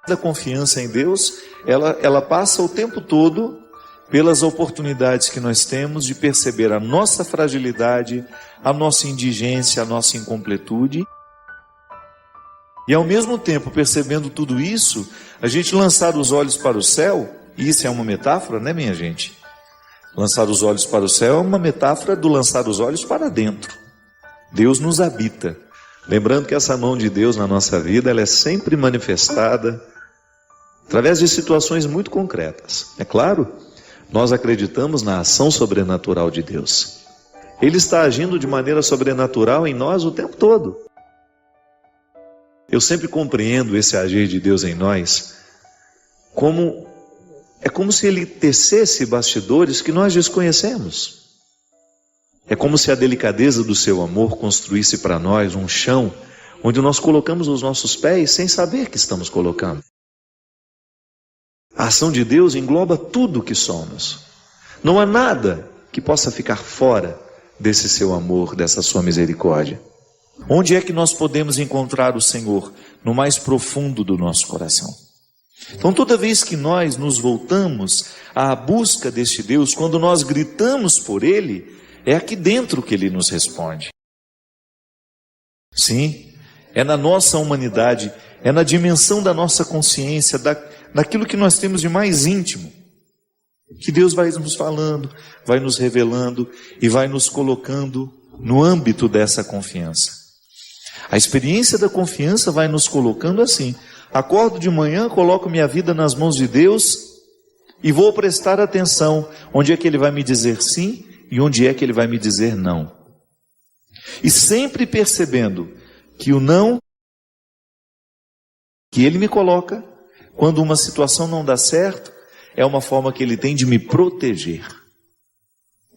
da confiança em Deus, ela passa o tempo todo pelas oportunidades que nós temos de perceber a nossa fragilidade, a nossa indigência, a nossa incompletude. E ao mesmo tempo, percebendo tudo isso, a gente lançar os olhos para o céu, e isso é uma metáfora, né, minha gente? Lançar os olhos para o céu é uma metáfora do lançar os olhos para dentro. Deus nos habita. Lembrando que essa mão de Deus na nossa vida, ela é sempre manifestada através de situações muito concretas. É claro, nós acreditamos na ação sobrenatural de Deus. Ele está agindo de maneira sobrenatural em nós o tempo todo. Eu sempre compreendo esse agir de Deus em nós como se ele tecesse bastidores que nós desconhecemos. É como se a delicadeza do seu amor construísse para nós um chão onde nós colocamos os nossos pés sem saber que estamos colocando. A ação de Deus engloba tudo o que somos. Não há nada que possa ficar fora desse seu amor, dessa sua misericórdia. Onde é que nós podemos encontrar o Senhor? No mais profundo do nosso coração. Então, toda vez que nós nos voltamos à busca deste Deus, quando nós gritamos por Ele, é aqui dentro que Ele nos responde. Sim, é na nossa humanidade, é na dimensão da nossa consciência, daquilo que nós temos de mais íntimo, que Deus vai nos falando, vai nos revelando e vai nos colocando no âmbito dessa confiança. A experiência da confiança vai nos colocando assim: acordo de manhã, coloco minha vida nas mãos de Deus e vou prestar atenção onde é que Ele vai me dizer sim e onde é que Ele vai me dizer não. E sempre percebendo que o não que Ele me coloca, quando uma situação não dá certo, é uma forma que Ele tem de me proteger.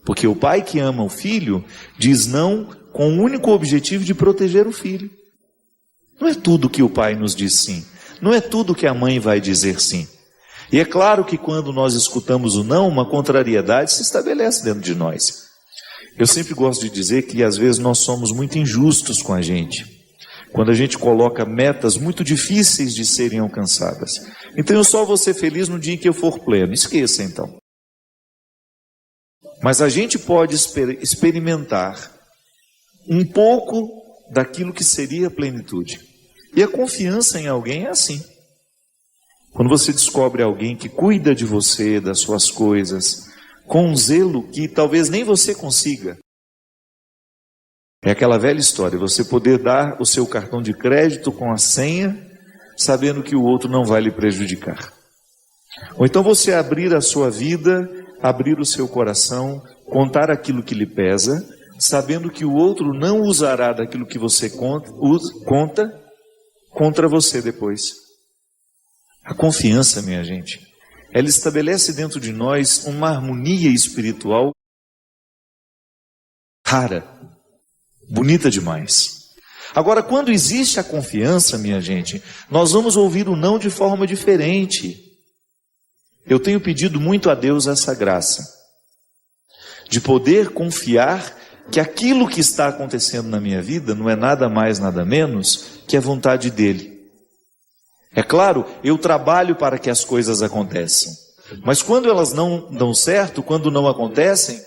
Porque o pai que ama o filho diz não com o único objetivo de proteger o filho. Não é tudo que o pai nos diz sim. Não é tudo que a mãe vai dizer sim. E é claro que quando nós escutamos o não, uma contrariedade se estabelece dentro de nós. Eu sempre gosto de dizer que às vezes nós somos muito injustos com a gente, quando a gente coloca metas muito difíceis de serem alcançadas. Então eu só vou ser feliz no dia em que eu for pleno. Esqueça então. Mas a gente pode experimentar um pouco daquilo que seria a plenitude. E a confiança em alguém é assim. Quando você descobre alguém que cuida de você, das suas coisas, com um zelo que talvez nem você consiga. É aquela velha história, você poder dar o seu cartão de crédito com a senha, sabendo que o outro não vai lhe prejudicar. Ou então você abrir a sua vida, abrir o seu coração, contar aquilo que lhe pesa, sabendo que o outro não usará daquilo que você conta contra você depois. A confiança, minha gente, ela estabelece dentro de nós uma harmonia espiritual rara, bonita demais. Agora, quando existe a confiança, minha gente, nós vamos ouvir o não de forma diferente. Eu tenho pedido muito a Deus essa graça, de poder confiar que aquilo que está acontecendo na minha vida não é nada mais, nada menos que a vontade dEle. É claro, eu trabalho para que as coisas aconteçam, mas quando elas não dão certo, quando não acontecem,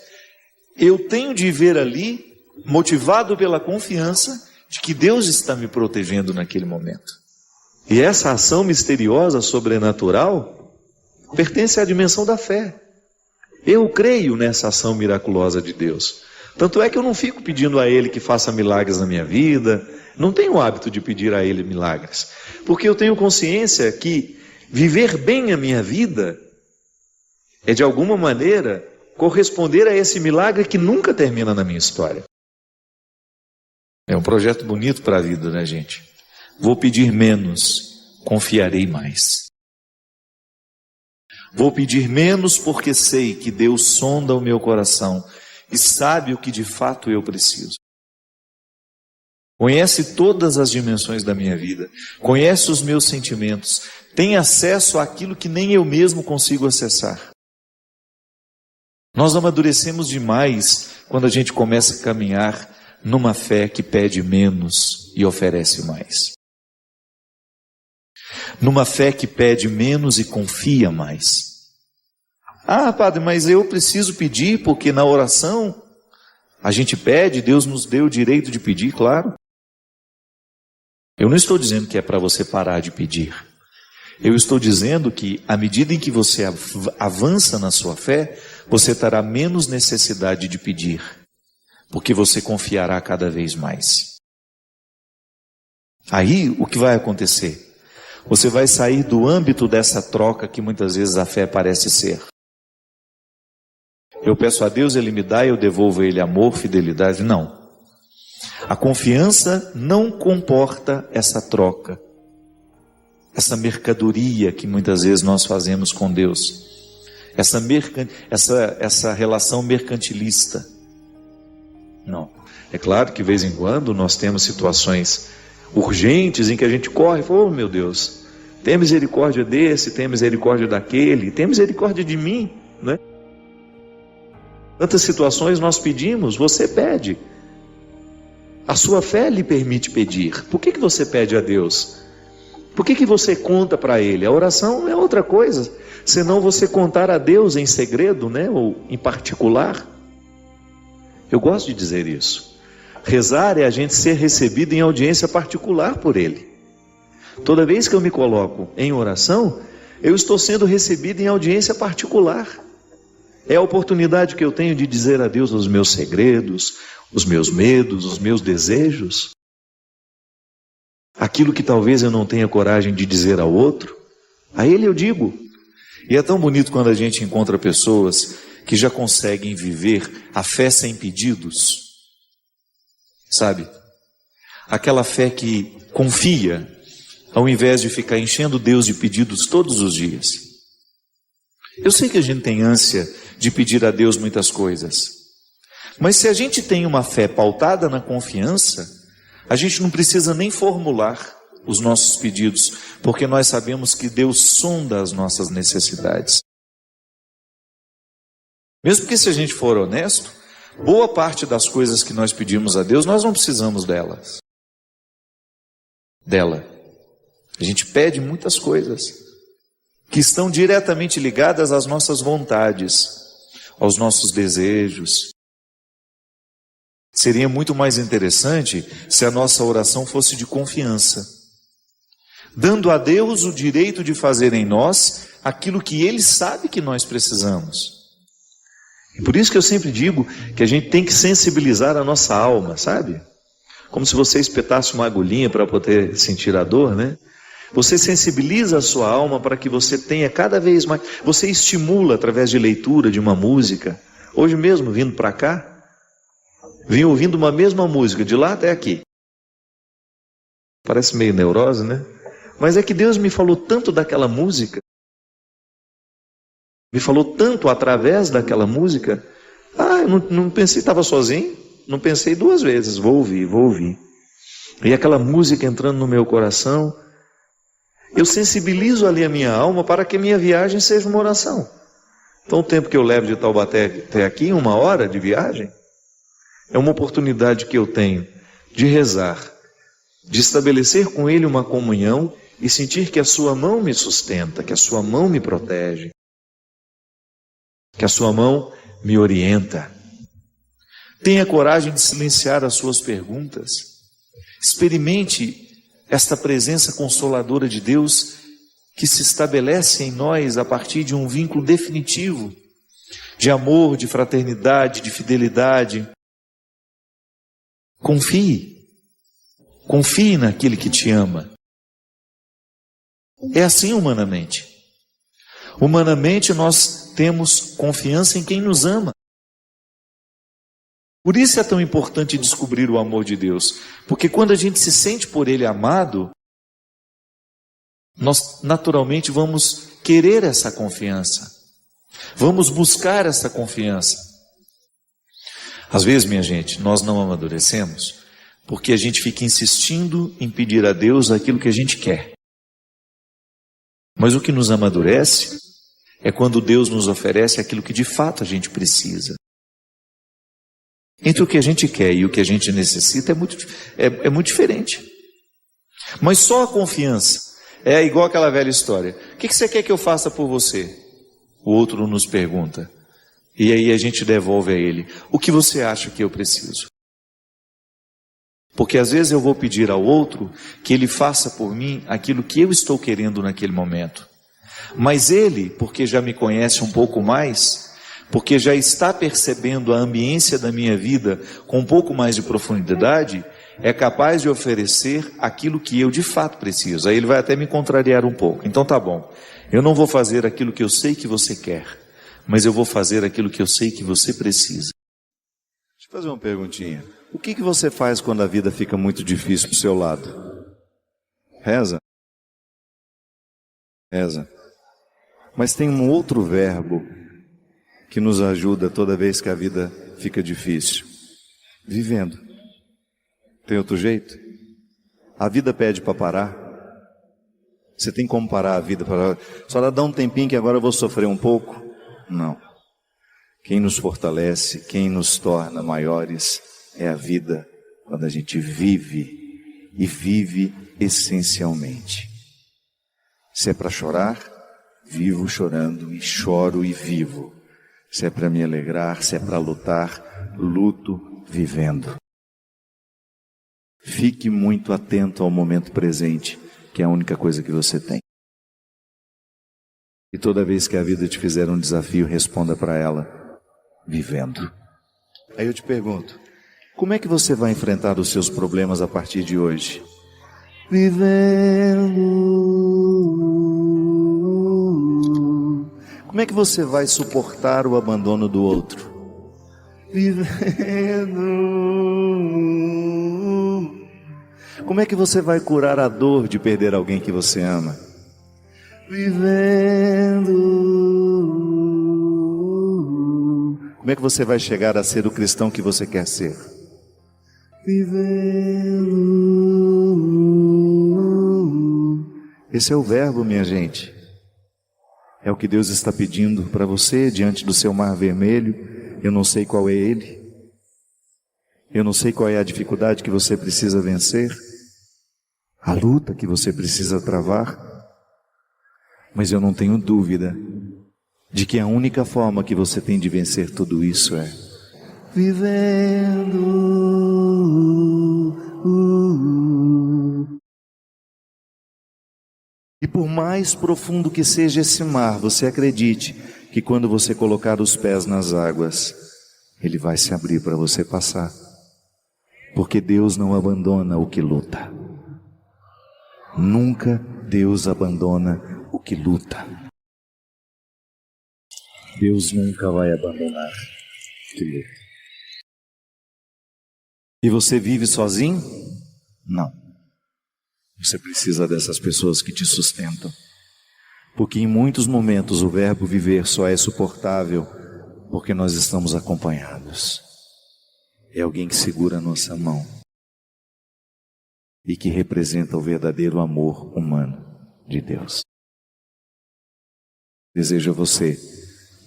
eu tenho de ver ali, motivado pela confiança de que Deus está me protegendo naquele momento. E essa ação misteriosa, sobrenatural, pertence à dimensão da fé. Eu creio nessa ação miraculosa de Deus. Tanto é que eu não fico pedindo a Ele que faça milagres na minha vida, não tenho o hábito de pedir a Ele milagres, porque eu tenho consciência que viver bem a minha vida é de alguma maneira corresponder a esse milagre que nunca termina na minha história. É um projeto bonito para a vida, né, gente? Vou pedir menos, confiarei mais. Vou pedir menos porque sei que Deus sonda o meu coração e sabe o que de fato eu preciso. Conhece todas as dimensões da minha vida, conhece os meus sentimentos, tem acesso àquilo que nem eu mesmo consigo acessar. Nós amadurecemos demais quando a gente começa a caminhar numa fé que pede menos e oferece mais. numa fé que pede menos e confia mais. Ah, padre, mas eu preciso pedir porque na oração a gente pede, Deus nos deu o direito de pedir, claro. Eu não estou dizendo que é para você parar de pedir. Eu estou dizendo que à medida em que você avança na sua fé, você terá menos necessidade de pedir, porque você confiará cada vez mais. Aí, o que vai acontecer? Você vai sair do âmbito dessa troca que muitas vezes a fé parece ser. Eu peço a Deus, Ele me dá, eu devolvo a Ele amor, fidelidade. Não. A confiança não comporta essa troca, essa mercadoria que muitas vezes nós fazemos com Deus, essa relação mercantilista. Não. É claro que de vez em quando nós temos situações urgentes em que a gente corre e fala, oh meu Deus, tem misericórdia desse, tem misericórdia daquele, tem misericórdia de mim, né? Tantas situações nós pedimos, você pede. A sua fé lhe permite pedir. Por que você pede a Deus? Por que você conta para Ele? A oração é outra coisa, senão você contar a Deus em segredo, né? Ou em particular. Eu gosto de dizer isso. Rezar é a gente ser recebido em audiência particular por Ele. Toda vez que eu me coloco em oração, eu estou sendo recebido em audiência particular. É a oportunidade que eu tenho de dizer a Deus os meus segredos, os meus medos, os meus desejos. Aquilo que talvez eu não tenha coragem de dizer ao outro, a Ele eu digo. E é tão bonito quando a gente encontra pessoas que já conseguem viver a fé sem pedidos. Sabe? Aquela fé que confia, ao invés de ficar enchendo Deus de pedidos todos os dias. Eu sei que a gente tem ânsia de pedir a Deus muitas coisas, mas se a gente tem uma fé pautada na confiança, a gente não precisa nem formular os nossos pedidos, porque nós sabemos que Deus sonda as nossas necessidades. Mesmo que se a gente for honesto, boa parte das coisas que nós pedimos a Deus, nós não precisamos dela. A gente pede muitas coisas que estão diretamente ligadas às nossas vontades, aos nossos desejos. Seria muito mais interessante se a nossa oração fosse de confiança, dando a Deus o direito de fazer em nós aquilo que Ele sabe que nós precisamos. E por isso que eu sempre digo que a gente tem que sensibilizar a nossa alma, sabe? Como se você espetasse uma agulhinha para poder sentir a dor, né? Você sensibiliza a sua alma para que você tenha cada vez mais. Você estimula através de leitura de uma música. Hoje mesmo, vindo para cá, vim ouvindo uma mesma música, de lá até aqui. Parece meio neurose, né? Mas é que Deus me falou tanto daquela música. Me falou tanto através daquela música. Eu não pensei, estava sozinho. Não pensei duas vezes, vou ouvir. E aquela música entrando no meu coração, eu sensibilizo ali a minha alma para que a minha viagem seja uma oração. Então o tempo que eu levo de Taubaté até aqui, 1 hora de viagem, é uma oportunidade que eu tenho de rezar, de estabelecer com Ele uma comunhão e sentir que a sua mão me sustenta, que a sua mão me protege, que a sua mão me orienta. Tenha coragem de silenciar as suas perguntas. Experimente esta presença consoladora de Deus que se estabelece em nós a partir de um vínculo definitivo de amor, de fraternidade, de fidelidade. Confie naquele que te ama. É assim humanamente. Humanamente nós temos confiança em quem nos ama. Por isso é tão importante descobrir o amor de Deus, porque quando a gente se sente por Ele amado, nós naturalmente vamos querer essa confiança, vamos buscar essa confiança. Às vezes, minha gente, nós não amadurecemos, porque a gente fica insistindo em pedir a Deus aquilo que a gente quer. Mas o que nos amadurece é quando Deus nos oferece aquilo que de fato a gente precisa. Entre o que a gente quer e o que a gente necessita é muito diferente. Mas só a confiança É igual aquela velha história. O que você quer que eu faça por você? O outro nos pergunta. E aí a gente devolve a ele. O que você acha que eu preciso? Porque às vezes eu vou pedir ao outro que ele faça por mim aquilo que eu estou querendo naquele momento. Mas ele, porque já me conhece um pouco mais, porque já está percebendo a ambiência da minha vida com um pouco mais de profundidade, é capaz de oferecer aquilo que eu de fato preciso. Aí ele vai até me contrariar um pouco. Então tá bom, eu não vou fazer aquilo que eu sei que você quer, mas eu vou fazer aquilo que eu sei que você precisa. Deixa eu fazer uma perguntinha. O que você faz quando a vida fica muito difícil para o seu lado? Reza? Reza. Mas tem um outro verbo que nos ajuda toda vez que a vida fica difícil. Vivendo. Tem outro jeito? A vida pede para parar. Você tem como parar a vida? Só dá um tempinho que agora eu vou sofrer um pouco? Não. Quem nos fortalece, quem nos torna maiores é a vida quando a gente vive e vive essencialmente. Se é para chorar, vivo chorando e choro e vivo. Se é para me alegrar, se é para lutar, luto vivendo. Fique muito atento ao momento presente, que é a única coisa que você tem. E toda vez que a vida te fizer um desafio, responda para ela, vivendo. Aí eu te pergunto, como é que você vai enfrentar os seus problemas a partir de hoje? Vivendo. Como é que você vai suportar o abandono do outro? Vivendo. Como é que você vai curar a dor de perder alguém que você ama? Vivendo. Como é que você vai chegar a ser o cristão que você quer ser? Vivendo. Esse é o verbo, minha gente. É o que Deus está pedindo para você diante do seu mar vermelho. Eu não sei qual é ele. Eu não sei qual é a dificuldade que você precisa vencer, a luta que você precisa travar, mas eu não tenho dúvida de que a única forma que você tem de vencer tudo isso é vivendo. E por mais profundo que seja esse mar, você acredite que quando você colocar os pés nas águas, ele vai se abrir para você passar. Porque Deus não abandona o que luta. Nunca Deus abandona o que luta. Deus nunca vai abandonar o que luta. E você vive sozinho? Não. Você precisa dessas pessoas que te sustentam. Porque em muitos momentos o verbo viver só é suportável porque nós estamos acompanhados. É alguém que segura a nossa mão e que representa o verdadeiro amor humano de Deus. Desejo a você,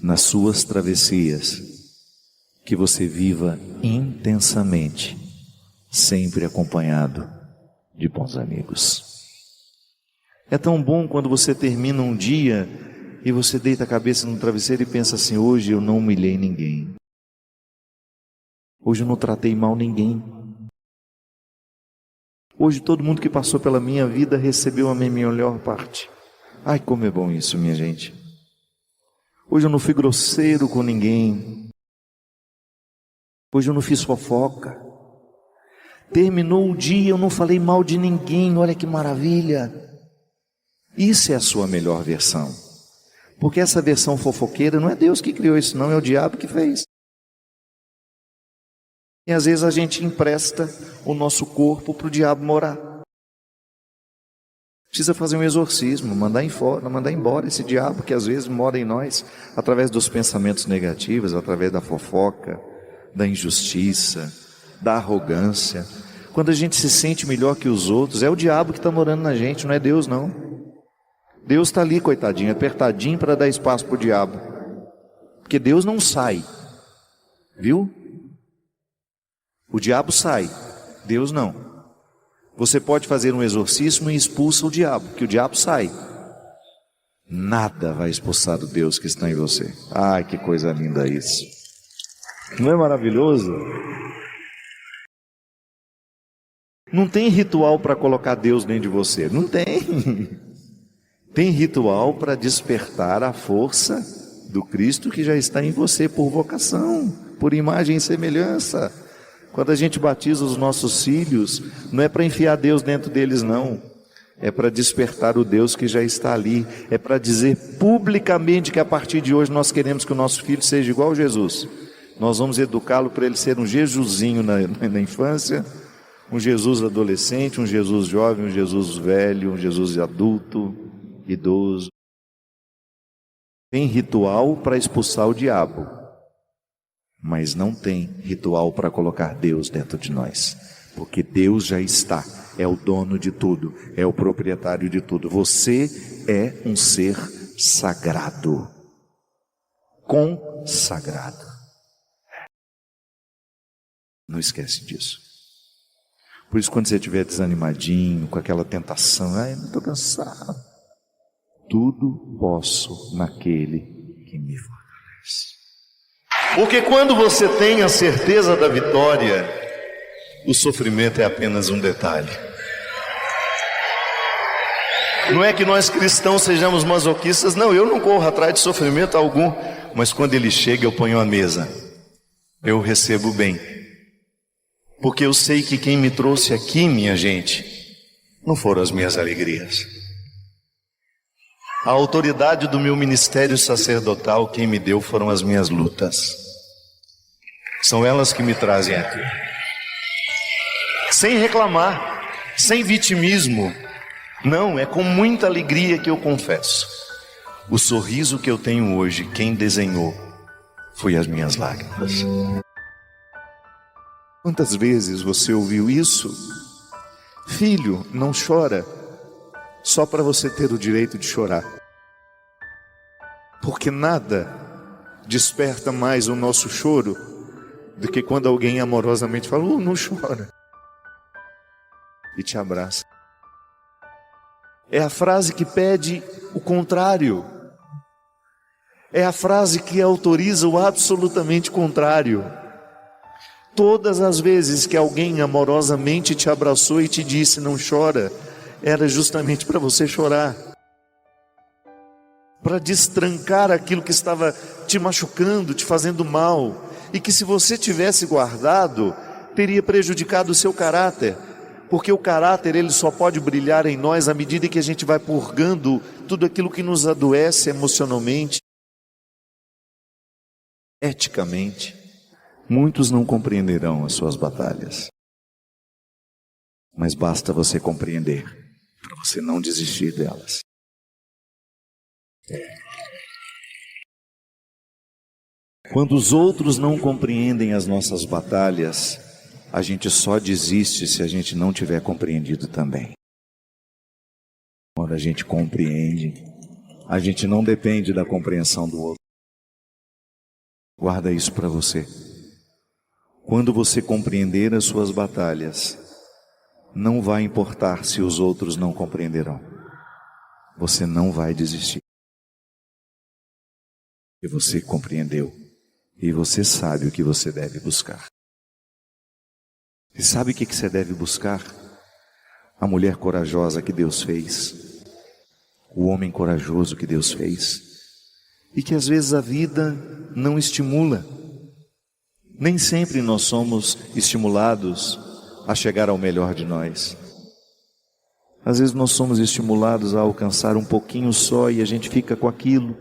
nas suas travessias, que você viva intensamente, sempre acompanhado de bons amigos. É tão bom quando você termina um dia e você deita a cabeça no travesseiro e pensa assim: hoje eu não humilhei ninguém. Hoje eu não tratei mal ninguém. Hoje todo mundo que passou pela minha vida recebeu a minha melhor parte. Ai, como é bom isso, minha gente. Hoje eu não fui grosseiro com ninguém. Hoje eu não fiz fofoca. Terminou o dia, eu não falei mal de ninguém. Olha que maravilha. Isso é a sua melhor versão. Porque essa versão fofoqueira não é Deus que criou isso, não, é o diabo que fez. E às vezes a gente empresta o nosso corpo para o diabo morar. Precisa fazer um exorcismo, mandar embora esse diabo que às vezes mora em nós, através dos pensamentos negativos, através da fofoca, da injustiça, da arrogância. Quando a gente se sente melhor que os outros, é o diabo que está morando na gente, não é Deus não. Deus está ali, coitadinho, apertadinho para dar espaço para o diabo. Porque Deus não sai, viu? O diabo sai, Deus não. Você pode fazer um exorcismo e expulsa o diabo, que o diabo sai. Nada vai expulsar o Deus que está em você. Ai, que coisa linda isso. Não é maravilhoso? Não tem ritual para colocar Deus dentro de você. Não tem. Tem ritual para despertar a força do Cristo que já está em você por vocação, por imagem e semelhança. Quando a gente batiza os nossos filhos, não é para enfiar Deus dentro deles, não. É para despertar o Deus que já está ali. É para dizer publicamente que a partir de hoje nós queremos que o nosso filho seja igual a Jesus. Nós vamos educá-lo para ele ser um Jesusinho na infância, um Jesus adolescente, um Jesus jovem, um Jesus velho, um Jesus adulto, idoso. Tem ritual para expulsar o diabo, mas não tem ritual para colocar Deus dentro de nós, porque Deus já está, é o dono de tudo, é o proprietário de tudo. Você é um ser sagrado, consagrado. Não esquece disso. Por isso, quando você estiver desanimadinho, com aquela tentação, ai, não estou cansado. Tudo posso naquele que me fortalece. Porque quando você tem a certeza da vitória, o sofrimento é apenas um detalhe. Não é que nós cristãos sejamos masoquistas, não, eu não corro atrás de sofrimento algum, mas quando ele chega eu ponho a mesa, eu recebo bem. Porque eu sei que quem me trouxe aqui, minha gente, não foram as minhas alegrias. A autoridade do meu ministério sacerdotal, quem me deu foram as minhas lutas. São elas que me trazem aqui. Sem reclamar, sem vitimismo. Não, é com muita alegria que eu confesso. O sorriso que eu tenho hoje, quem desenhou foi as minhas lágrimas. Quantas vezes você ouviu isso? Filho, não chora, só para você ter o direito de chorar. Porque nada desperta mais o nosso choro do que quando alguém amorosamente fala, não chora, e te abraça. É a frase que pede o contrário. É a frase que autoriza o absolutamente contrário. Todas as vezes que alguém amorosamente te abraçou e te disse não chora, era justamente para você chorar, para destrancar aquilo que estava te machucando, te fazendo mal, e que se você tivesse guardado, teria prejudicado o seu caráter, porque o caráter ele só pode brilhar em nós à medida que a gente vai purgando tudo aquilo que nos adoece emocionalmente, eticamente. Muitos não compreenderão as suas batalhas, mas basta você compreender, para você não desistir delas. Quando os outros não compreendem as nossas batalhas, a gente só desiste se a gente não tiver compreendido também. Quando a gente compreende, a gente não depende da compreensão do outro. Guarda isso para você. Quando você compreender as suas batalhas, não vai importar se os outros não compreenderão. Você não vai desistir. E você compreendeu. E você sabe o que você deve buscar. E sabe o que você deve buscar? A mulher corajosa que Deus fez. O homem corajoso que Deus fez. E que às vezes a vida não estimula. Nem sempre nós somos estimulados a chegar ao melhor de nós. Às vezes nós somos estimulados a alcançar um pouquinho só e a gente fica com aquilo.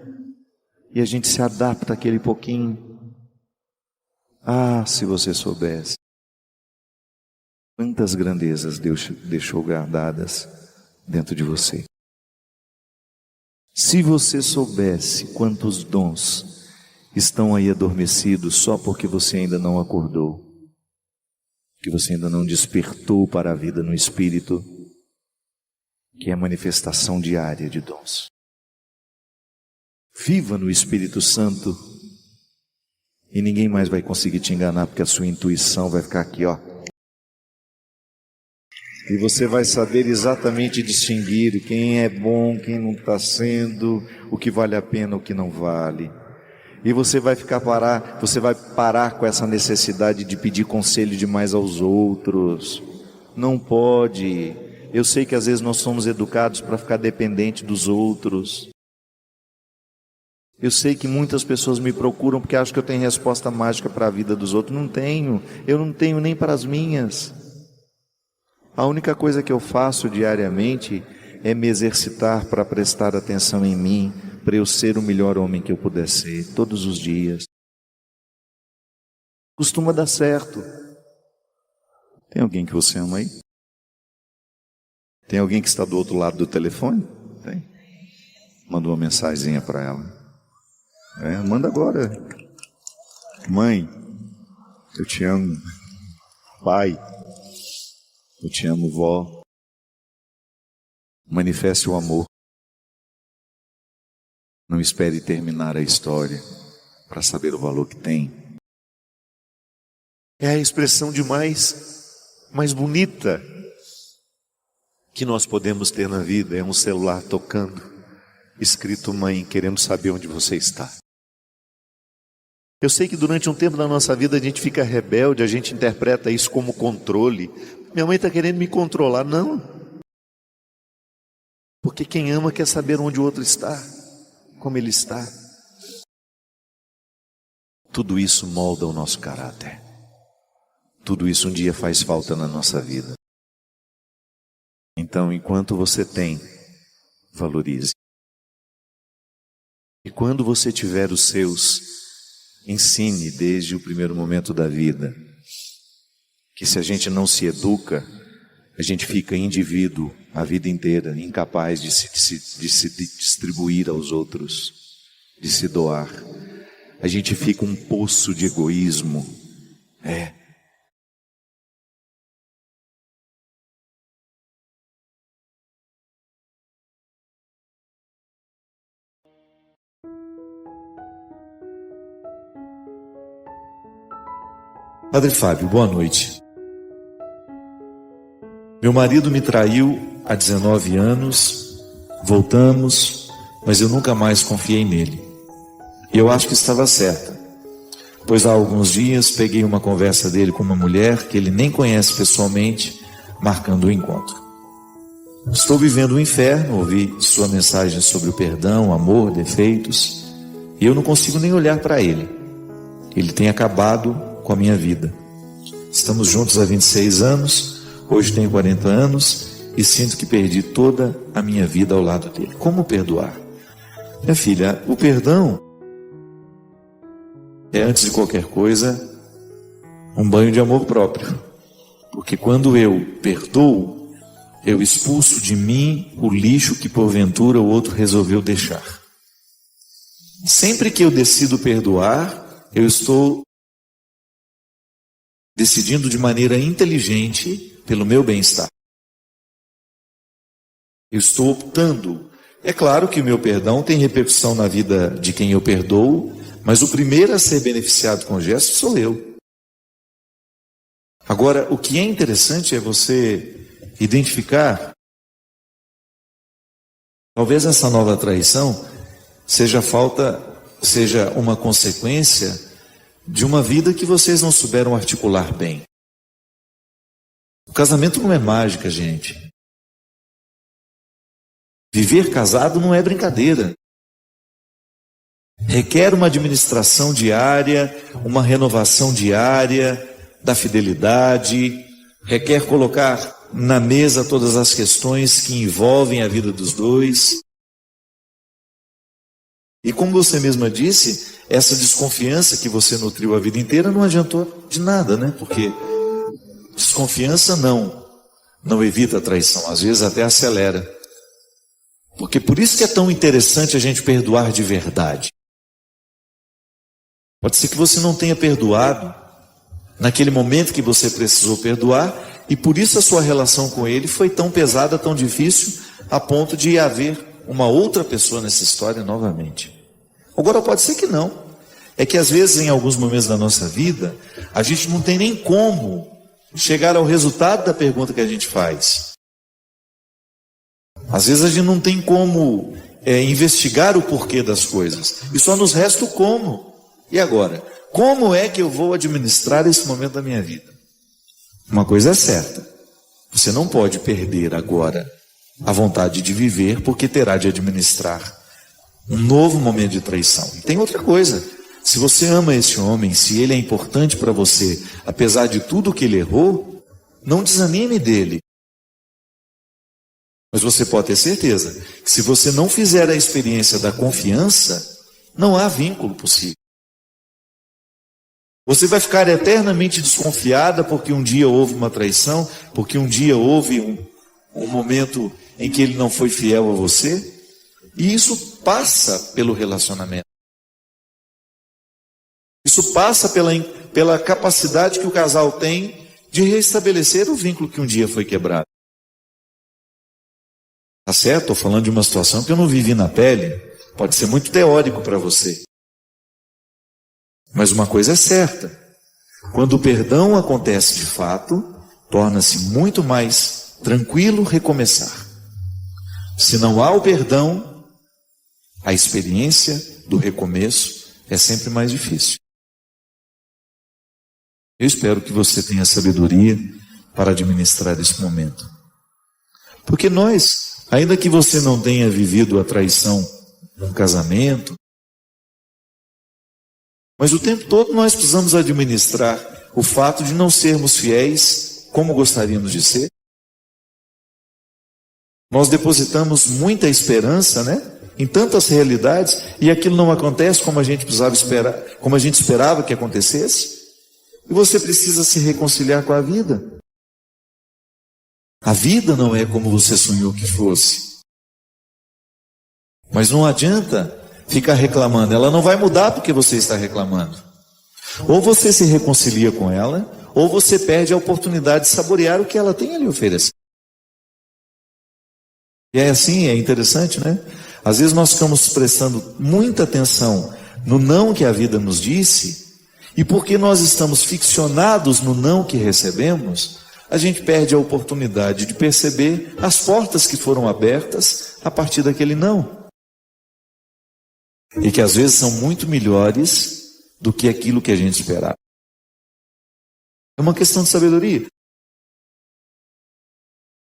E a gente se adapta àquele pouquinho. Ah, se você soubesse quantas grandezas Deus deixou guardadas dentro de você. Se você soubesse quantos dons estão aí adormecidos só porque você ainda não acordou, que você ainda não despertou para a vida no Espírito, que é a manifestação diária de dons. Viva no Espírito Santo e ninguém mais vai conseguir te enganar, porque a sua intuição vai ficar aqui, ó. E você vai saber exatamente distinguir quem é bom, quem não está sendo, o que vale a pena, o que não vale. E você vai parar com essa necessidade de pedir conselho demais aos outros. Não pode. Eu sei que às vezes nós somos educados para ficar dependente dos outros. Eu sei que muitas pessoas me procuram porque acham que eu tenho resposta mágica para a vida dos outros. Não tenho. Eu não tenho nem para as minhas. A única coisa que eu faço diariamente é me exercitar para prestar atenção em mim, para eu ser o melhor homem que eu puder ser, todos os dias. Costuma dar certo. Tem alguém que você ama aí? Tem alguém que está do outro lado do telefone? Tem. Manda uma mensagenzinha para ela. Manda agora. Mãe, eu te amo. Pai, eu te amo, vó. Manifeste o amor. Não espere terminar a história para saber o valor que tem. É a expressão de mais bonita que nós podemos ter na vida. É um celular tocando, escrito mãe, querendo saber onde você está. Eu sei que durante um tempo da nossa vida a gente fica rebelde, a gente interpreta isso como controle. Minha mãe está querendo me controlar. Não. Porque quem ama quer saber onde o outro está, como ele está. Tudo isso molda o nosso caráter. Tudo isso um dia faz falta na nossa vida. Então, enquanto você tem, valorize. E quando você tiver os seus, ensine desde o primeiro momento da vida. Que se a gente não se educa, a gente fica indivíduo a vida inteira, incapaz de se distribuir aos outros, de se doar. A gente fica um poço de egoísmo. Padre Fábio, boa noite. Meu marido me traiu há 19 anos, voltamos, mas eu nunca mais confiei nele. E eu acho que estava certa, pois há alguns dias peguei uma conversa dele com uma mulher que ele nem conhece pessoalmente, marcando o encontro. Estou vivendo um inferno, ouvi sua mensagem sobre o perdão, amor, defeitos, e eu não consigo nem olhar para ele. Ele tem acabado com a minha vida. Estamos juntos há 26 anos, hoje tenho 40 anos e sinto que perdi toda a minha vida ao lado dele. Como perdoar? Minha filha, o perdão é, antes de qualquer coisa, um banho de amor próprio. Porque quando eu perdoo, eu expulso de mim o lixo que porventura o outro resolveu deixar. Sempre que eu decido perdoar, eu estou decidindo de maneira inteligente pelo meu bem-estar. Eu estou optando. É claro que o meu perdão tem repercussão na vida de quem eu perdoo, mas o primeiro a ser beneficiado com o gesto sou eu. Agora, o que é interessante é você identificar, talvez essa nova traição seja uma consequência de uma vida que vocês não souberam articular bem. O casamento não é mágica, gente. Viver casado não é brincadeira. Requer uma administração diária, uma renovação diária da fidelidade, requer colocar na mesa todas as questões que envolvem a vida dos dois. E como você mesma disse, essa desconfiança que você nutriu a vida inteira não adiantou de nada, né? Porque desconfiança não evita a traição, às vezes até acelera. Porque por isso que é tão interessante a gente perdoar de verdade. Pode ser que você não tenha perdoado naquele momento que você precisou perdoar, e por isso a sua relação com ele foi tão pesada, tão difícil, a ponto de haver uma outra pessoa nessa história novamente. Agora pode ser que não. É que às vezes em alguns momentos da nossa vida, a gente não tem nem como chegar ao resultado da pergunta que a gente faz. Às vezes a gente não tem como investigar o porquê das coisas. E só nos resta o como. E agora? Como é que eu vou administrar esse momento da minha vida? Uma coisa é certa. Você não pode perder agora a vontade de viver, porque terá de administrar um novo momento de traição. E tem outra coisa. Se você ama esse homem, se ele é importante para você, apesar de tudo que ele errou, não desanime dele. Mas você pode ter certeza que se você não fizer a experiência da confiança, não há vínculo possível. Você vai ficar eternamente desconfiada porque um dia houve uma traição, porque um dia houve um momento em que ele não foi fiel a você, e isso passa pelo relacionamento. Isso passa pela capacidade que o casal tem de restabelecer o vínculo que um dia foi quebrado. Tá certo? Estou falando de uma situação que eu não vivi na pele, pode ser muito teórico para você. Mas uma coisa é certa, quando o perdão acontece de fato, torna-se muito mais tranquilo recomeçar. Se não há o perdão, a experiência do recomeço é sempre mais difícil. Eu espero que você tenha sabedoria para administrar esse momento. Porque nós, ainda que você não tenha vivido a traição num casamento, mas o tempo todo nós precisamos administrar o fato de não sermos fiéis como gostaríamos de ser. Nós depositamos muita esperança, em tantas realidades, e aquilo não acontece como a gente precisava esperar, como a gente esperava que acontecesse. E você precisa se reconciliar com a vida. A vida não é como você sonhou que fosse. Mas não adianta ficar reclamando, ela não vai mudar porque você está reclamando. Ou você se reconcilia com ela, ou você perde a oportunidade de saborear o que ela tem a lhe oferecer. E é assim, é interessante, Às vezes nós ficamos prestando muita atenção no não que a vida nos disse, e porque nós estamos ficcionados no não que recebemos, a gente perde a oportunidade de perceber as portas que foram abertas a partir daquele não. E que às vezes são muito melhores do que aquilo que a gente esperava. É uma questão de sabedoria.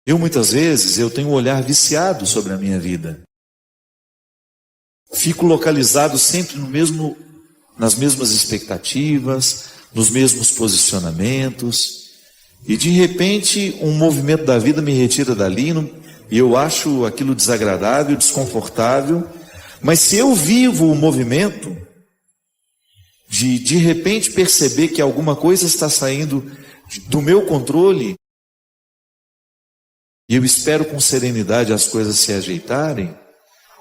Muitas vezes, tenho um olhar viciado sobre a minha vida. Fico localizado sempre nas mesmas expectativas, nos mesmos posicionamentos, e de repente um movimento da vida me retira dali, e eu acho aquilo desagradável, desconfortável. Mas se eu vivo o movimento de repente perceber que alguma coisa está saindo do meu controle, e eu espero com serenidade as coisas se ajeitarem,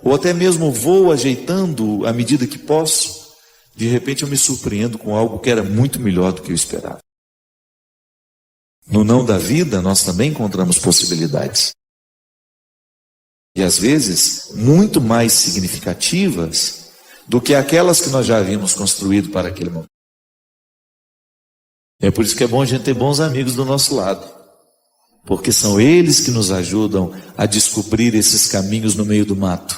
ou até mesmo vou ajeitando à medida que posso, de repente eu me surpreendo com algo que era muito melhor do que eu esperava. No não da vida, nós também encontramos possibilidades. E às vezes, muito mais significativas do que aquelas que nós já havíamos construído para aquele momento. É por isso que é bom a gente ter bons amigos do nosso lado, porque são eles que nos ajudam a descobrir esses caminhos no meio do mato.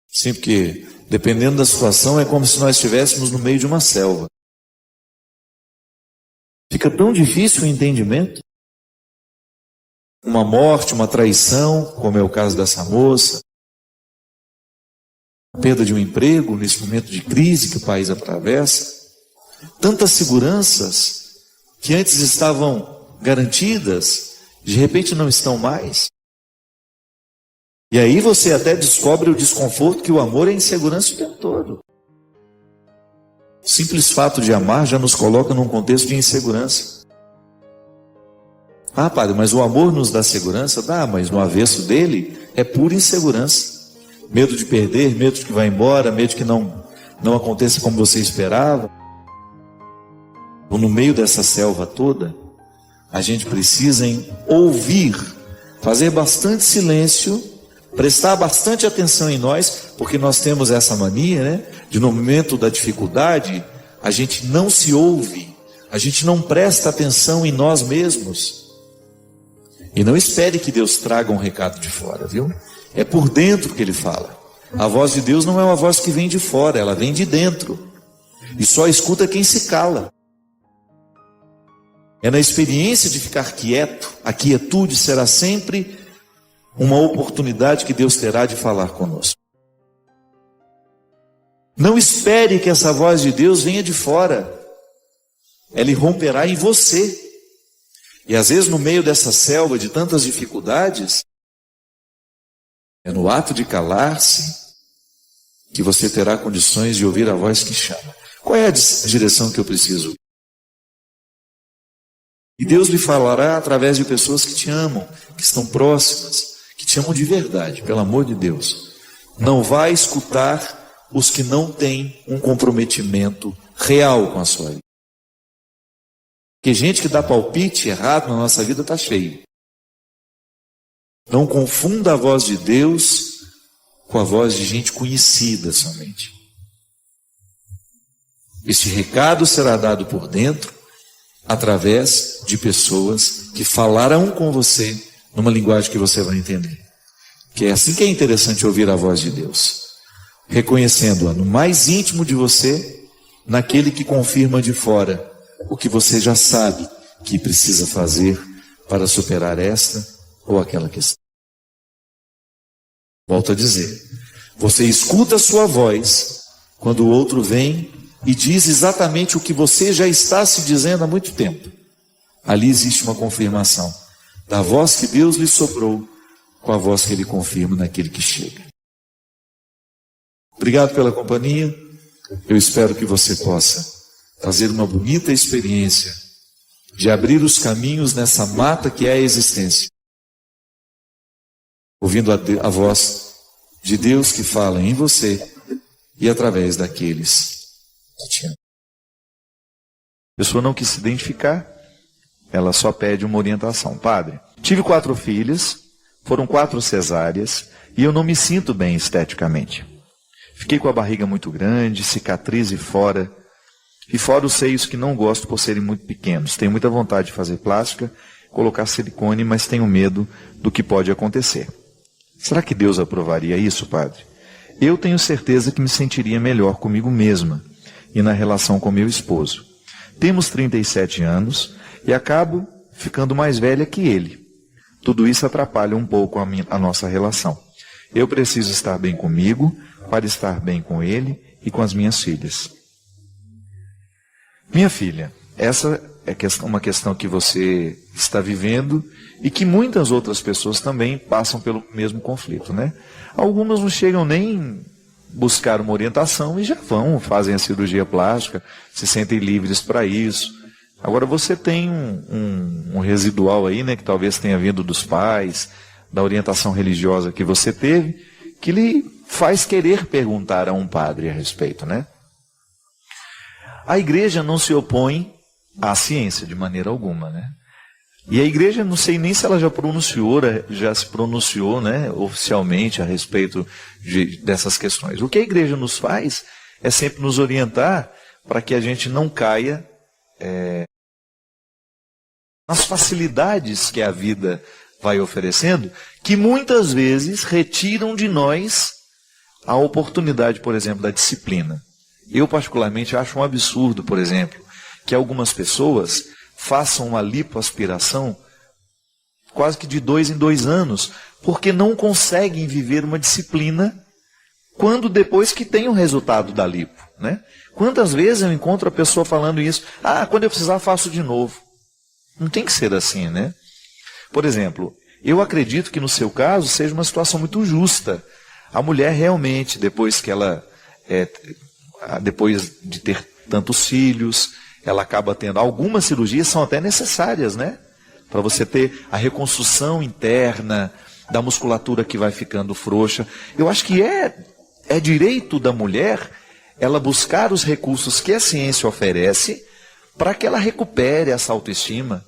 Sim, porque dependendo da situação é como se nós estivéssemos no meio de uma selva. Fica tão difícil o entendimento. Uma morte, uma traição, como é o caso dessa moça, a perda de um emprego nesse momento de crise que o país atravessa, tantas seguranças que antes estavam garantidas, de repente não estão mais. E aí você até descobre o desconforto que o amor é insegurança o tempo todo. O simples fato de amar já nos coloca num contexto de insegurança. Ah, padre, mas o amor nos dá segurança? Dá, mas no avesso dele é pura insegurança. Medo de perder, medo de que vá embora, medo de que não aconteça como você esperava. No meio dessa selva toda, a gente precisa ouvir, fazer bastante silêncio, prestar bastante atenção em nós, porque nós temos essa mania, de no momento da dificuldade, a gente não se ouve, A gente não presta atenção em nós mesmos. E não espere que Deus traga um recado de fora, viu? É por dentro que Ele fala. A voz de Deus não é uma voz que vem de fora, ela vem de dentro. E só escuta quem se cala. É na experiência de ficar quieto. A quietude será sempre uma oportunidade que Deus terá de falar conosco. Não espere que essa voz de Deus venha de fora. Ela irromperá em você. E às vezes no meio dessa selva de tantas dificuldades, é no ato de calar-se que você terá condições de ouvir a voz que chama. Qual é a direção que eu preciso? E Deus lhe falará através de pessoas que te amam, que estão próximas, que te amam de verdade, pelo amor de Deus. Não vai escutar os que não têm um comprometimento real com a sua vida. Porque gente que dá palpite errado na nossa vida está cheio. Não confunda a voz de Deus com a voz de gente conhecida somente. Este recado será dado por dentro, através de pessoas que falarão com você numa linguagem que você vai entender. Que é assim que é interessante ouvir a voz de Deus. Reconhecendo-a no mais íntimo de você, naquele que confirma de fora o que você já sabe que precisa fazer para superar esta ou aquela questão. Volto a dizer, você escuta a sua voz quando o outro vem e diz exatamente o que você já está se dizendo há muito tempo. Ali existe uma confirmação da voz que Deus lhe soprou com a voz que Ele confirma naquele que chega. Obrigado pela companhia. Eu espero que você possa fazer uma bonita experiência de abrir os caminhos nessa mata que é a existência, ouvindo a voz de Deus que fala em você e através daqueles que te amam. A pessoa não quis se identificar, ela só pede uma orientação. Padre, tive 4 filhas, foram 4 cesáreas e eu não me sinto bem esteticamente. Fiquei com a barriga muito grande, cicatriz fora, e fora os seios que não gosto por serem muito pequenos. Tenho muita vontade de fazer plástica, colocar silicone, mas tenho medo do que pode acontecer. Será que Deus aprovaria isso, padre? Eu tenho certeza que me sentiria melhor comigo mesma e na relação com meu esposo. Temos 37 anos e acabo ficando mais velha que ele. Tudo isso atrapalha um pouco a nossa relação. Eu preciso estar bem comigo para estar bem com ele e com as minhas filhas. Minha filha, essa é uma questão que você está vivendo e que muitas outras pessoas também passam pelo mesmo conflito, né? Algumas não chegam nem buscar uma orientação e já fazem a cirurgia plástica, se sentem livres para isso. Agora você tem um residual aí, né, que talvez tenha vindo dos pais, da orientação religiosa que você teve, que lhe faz querer perguntar a um padre a respeito, né? A igreja não se opõe à ciência de maneira alguma, né? E a igreja, não sei nem se ela já se pronunciou, né, oficialmente a respeito dessas questões. O que a igreja nos faz é sempre nos orientar para que a gente não caia nas facilidades que a vida vai oferecendo, que muitas vezes retiram de nós a oportunidade, por exemplo, da disciplina. Eu particularmente acho um absurdo, por exemplo, que algumas pessoas façam uma lipoaspiração quase que de 2 em 2 anos, porque não conseguem viver uma disciplina quando depois que tem o resultado da lipo, né? Quantas vezes eu encontro a pessoa falando isso? Quando eu precisar faço de novo. Não tem que ser assim, né? Por exemplo, eu acredito que no seu caso seja uma situação muito justa. A mulher realmente, depois de ter tantos filhos, ela acaba tendo, algumas cirurgias são até necessárias, né? Para você ter a reconstrução interna da musculatura que vai ficando frouxa. Eu acho que é direito da mulher ela buscar os recursos que a ciência oferece para que ela recupere essa autoestima.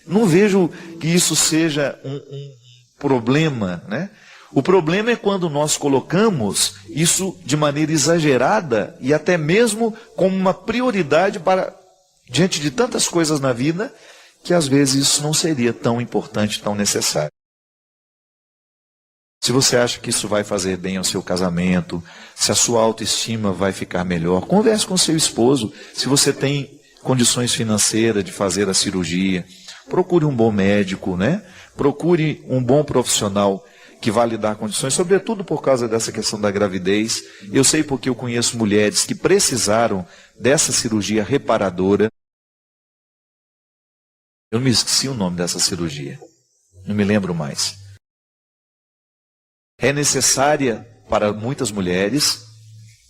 Não vejo que isso seja um problema, né? O problema é quando nós colocamos isso de maneira exagerada e até mesmo como uma prioridade para diante de tantas coisas na vida, que às vezes isso não seria tão importante, tão necessário. Se você acha que isso vai fazer bem ao seu casamento, se a sua autoestima vai ficar melhor, converse com seu esposo. Se você tem condições financeiras de fazer a cirurgia, procure um bom médico, né? Procure um bom profissional que vai lhe dar condições, sobretudo por causa dessa questão da gravidez. Eu sei porque eu conheço mulheres que precisaram dessa cirurgia reparadora. Eu me esqueci o nome dessa cirurgia, não me lembro mais. É necessária para muitas mulheres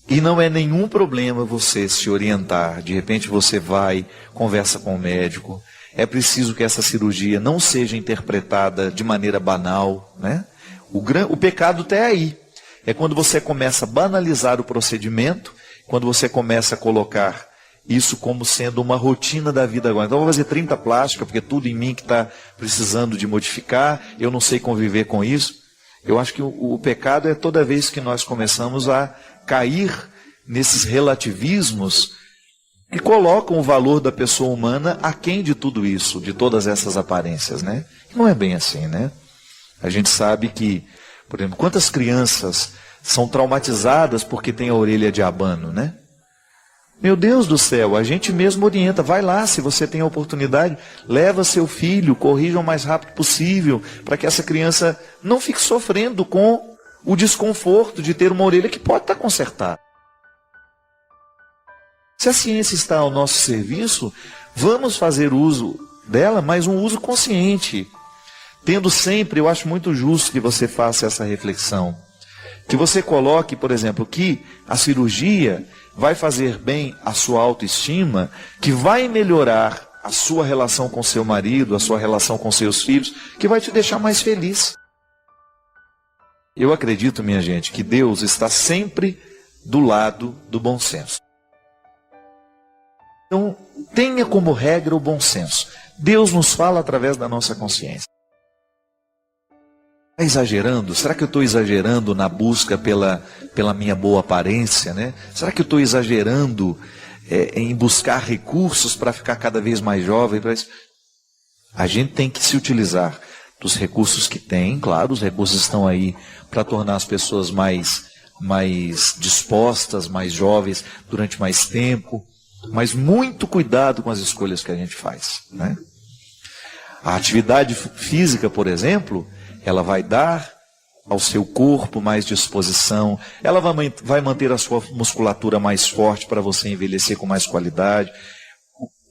e não é nenhum problema você se orientar. De repente você vai, conversa com o médico. É preciso que essa cirurgia não seja interpretada de maneira banal, né? O pecado está aí. É quando você começa a banalizar o procedimento, quando você começa a colocar isso como sendo uma rotina da vida agora. Então eu vou fazer 30 plásticas, porque tudo em mim que está precisando de modificar, eu não sei conviver com isso. Eu acho que o pecado é toda vez que nós começamos a cair nesses relativismos que colocam o valor da pessoa humana aquém de tudo isso, de todas essas aparências, né? Não é bem assim, né? A gente sabe que, por exemplo, quantas crianças são traumatizadas porque tem a orelha de abano, né? Meu Deus do céu, a gente mesmo orienta, vai lá, se você tem a oportunidade, leva seu filho, corrija o mais rápido possível, para que essa criança não fique sofrendo com o desconforto de ter uma orelha que pode estar consertada. Se a ciência está ao nosso serviço, vamos fazer uso dela, mas um uso consciente. Tendo sempre, eu acho muito justo que você faça essa reflexão. Que você coloque, por exemplo, que a cirurgia vai fazer bem à sua autoestima, que vai melhorar a sua relação com seu marido, a sua relação com seus filhos, que vai te deixar mais feliz. Eu acredito, minha gente, que Deus está sempre do lado do bom senso. Então, tenha como regra o bom senso. Deus nos fala através da nossa consciência. Está exagerando? Será que eu estou exagerando na busca pela minha boa aparência, né? Será que eu estou exagerando em buscar recursos para ficar cada vez mais jovem? A gente tem que se utilizar dos recursos que tem. Claro, os recursos estão aí para tornar as pessoas mais dispostas, mais jovens durante mais tempo. Mas muito cuidado com as escolhas que a gente faz, né? A atividade física, por exemplo, ela vai dar ao seu corpo mais disposição, ela vai manter a sua musculatura mais forte para você envelhecer com mais qualidade.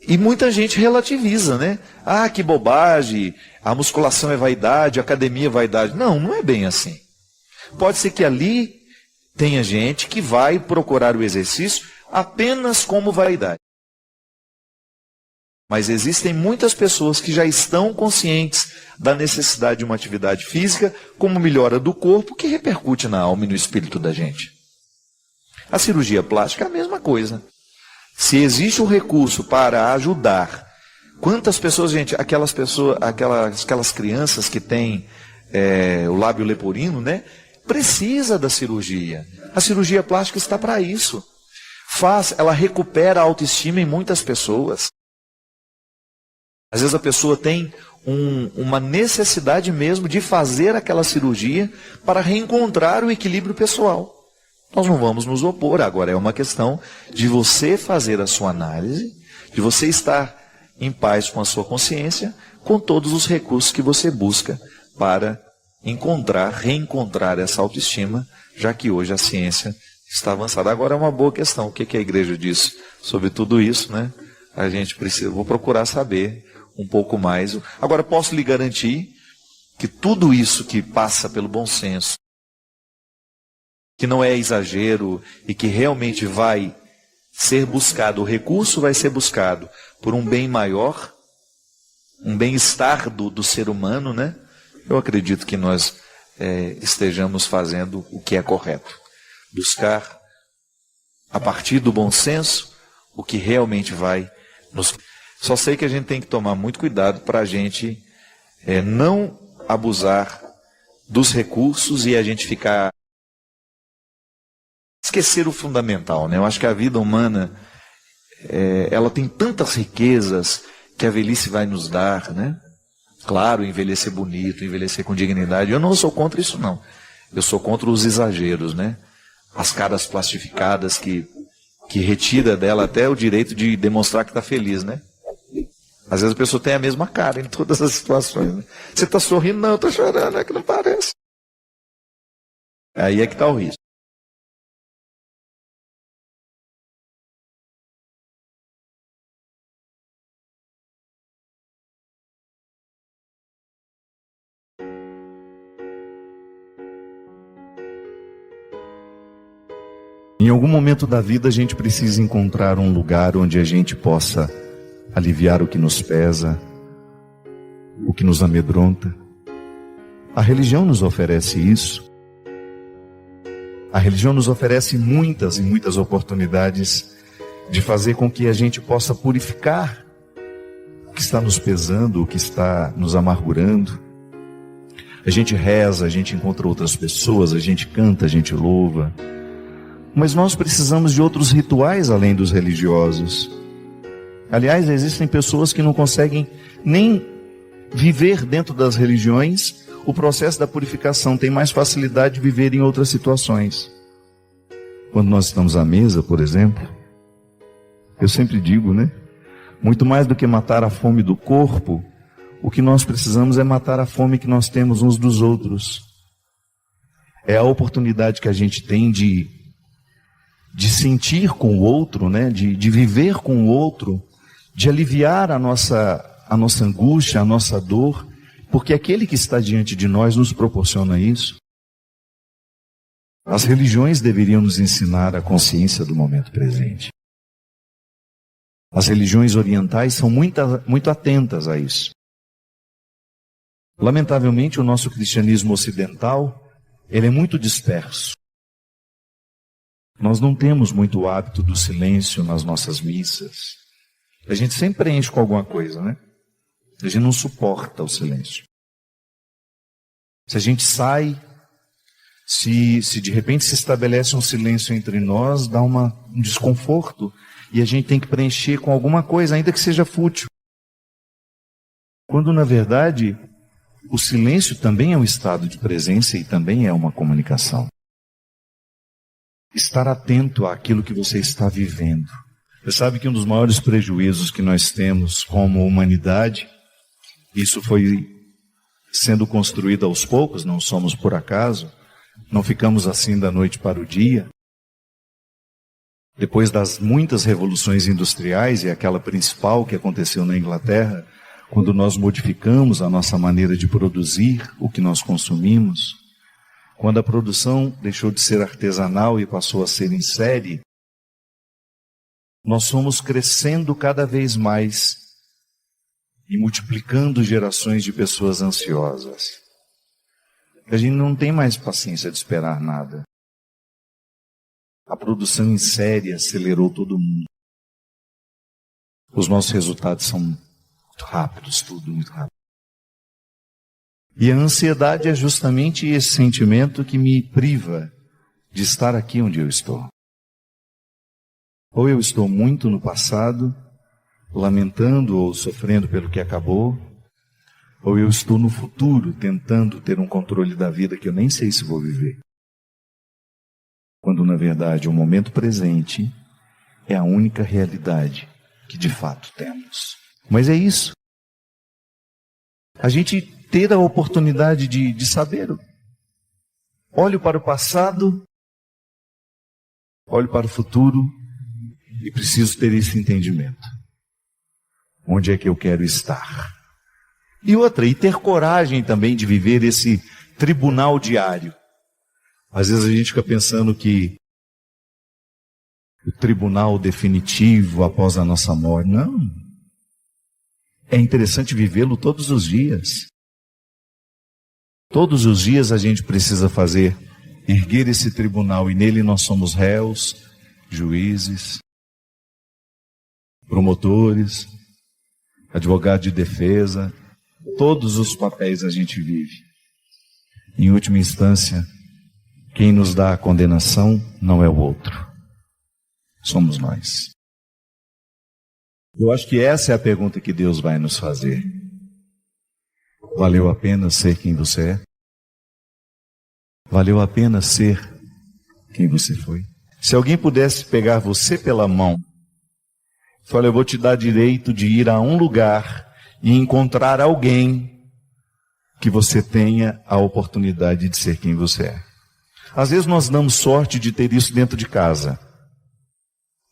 E muita gente relativiza, né? Ah, que bobagem, a musculação é vaidade, a academia é vaidade. Não, não é bem assim. Pode ser que ali tenha gente que vai procurar o exercício apenas como vaidade. Mas existem muitas pessoas que já estão conscientes da necessidade de uma atividade física como melhora do corpo, que repercute na alma e no espírito da gente. A cirurgia plástica é a mesma coisa. Se existe um recurso para ajudar, quantas pessoas, gente, aquelas crianças que têm o lábio leporino, né? Precisa da cirurgia. A cirurgia plástica está para isso. Ela recupera a autoestima em muitas pessoas. Às vezes a pessoa tem uma necessidade mesmo de fazer aquela cirurgia para reencontrar o equilíbrio pessoal. Nós não vamos nos opor, agora é uma questão de você fazer a sua análise, de você estar em paz com a sua consciência, com todos os recursos que você busca para reencontrar essa autoestima, já que hoje a ciência está avançada. Agora é uma boa questão, o que a igreja diz sobre tudo isso, né? A gente vou procurar saber um pouco mais. Agora, posso lhe garantir que tudo isso que passa pelo bom senso, que não é exagero e que realmente vai ser buscado, o recurso vai ser buscado por um bem maior, um bem-estar do ser humano, né? Eu acredito que nós estejamos fazendo o que é correto. Buscar, a partir do bom senso, o que realmente vai nos... Só sei que a gente tem que tomar muito cuidado para a gente não abusar dos recursos e a gente esquecer o fundamental, né? Eu acho que a vida humana ela tem tantas riquezas que a velhice vai nos dar, né? Claro, envelhecer bonito, envelhecer com dignidade. Eu não sou contra isso, não. Eu sou contra os exageros, né? As caras plastificadas que retira dela até o direito de demonstrar que está feliz, né? Às vezes a pessoa tem a mesma cara em todas as situações, né? Você está sorrindo? Não, eu estou chorando, é que não parece. Aí é que está o risco. Em algum momento da vida a gente precisa encontrar um lugar onde a gente possa aliviar o que nos pesa, o que nos amedronta. A religião nos oferece isso. A religião nos oferece muitas e muitas oportunidades de fazer com que a gente possa purificar o que está nos pesando, o que está nos amargurando. A gente reza, a gente encontra outras pessoas, a gente canta, a gente louva. Mas nós precisamos de outros rituais além dos religiosos. Aliás, existem pessoas que não conseguem nem viver dentro das religiões o processo da purificação, tem mais facilidade de viver em outras situações. Quando nós estamos à mesa, por exemplo, eu sempre digo, né? Muito mais do que matar a fome do corpo, o que nós precisamos é matar a fome que nós temos uns dos outros. É a oportunidade que a gente tem de sentir com o outro, né? de viver com o outro, de aliviar a nossa angústia, a nossa dor, porque aquele que está diante de nós nos proporciona isso. As religiões deveriam nos ensinar a consciência do momento presente. As religiões orientais são muito atentas a isso. Lamentavelmente, o nosso cristianismo ocidental, ele é muito disperso. Nós não temos muito o hábito do silêncio nas nossas missas. A gente sempre preenche com alguma coisa, né? A gente não suporta o silêncio. Se a gente sai, se de repente se estabelece um silêncio entre nós, dá um desconforto, e a gente tem que preencher com alguma coisa, ainda que seja fútil. Quando, na verdade, o silêncio também é um estado de presença e também é uma comunicação. Estar atento àquilo que você está vivendo. Você sabe que um dos maiores prejuízos que nós temos como humanidade, isso foi sendo construído aos poucos, não somos por acaso, não ficamos assim da noite para o dia. Depois das muitas revoluções industriais, e aquela principal que aconteceu na Inglaterra, quando nós modificamos a nossa maneira de produzir o que nós consumimos, quando a produção deixou de ser artesanal e passou a ser em série, nós fomos crescendo cada vez mais e multiplicando gerações de pessoas ansiosas. A gente não tem mais paciência de esperar nada. A produção em série acelerou todo mundo. Os nossos resultados são muito rápidos, tudo muito rápido. E a ansiedade é justamente esse sentimento que me priva de estar aqui onde eu estou. Ou eu estou muito no passado, lamentando ou sofrendo pelo que acabou, ou eu estou no futuro, tentando ter um controle da vida que eu nem sei se vou viver. Quando, na verdade, o momento presente é a única realidade que de fato temos. Mas é isso. A gente ter a oportunidade de saber. Olho para o passado, olho para o futuro e preciso ter esse entendimento. Onde é que eu quero estar? E ter coragem também de viver esse tribunal diário. Às vezes a gente fica pensando que o tribunal definitivo após a nossa morte. Não. É interessante vivê-lo todos os dias. Todos os dias a gente precisa erguer esse tribunal, e nele nós somos réus, juízes, promotores, advogado de defesa, todos os papéis a gente vive. Em última instância, quem nos dá a condenação não é o outro, somos nós. Eu acho que essa é a pergunta que Deus vai nos fazer. Valeu a pena ser quem você é? Valeu a pena ser quem você foi? Se alguém pudesse pegar você pela mão, olha, eu vou te dar direito de ir a um lugar e encontrar alguém que você tenha a oportunidade de ser quem você é. Às vezes nós damos sorte de ter isso dentro de casa.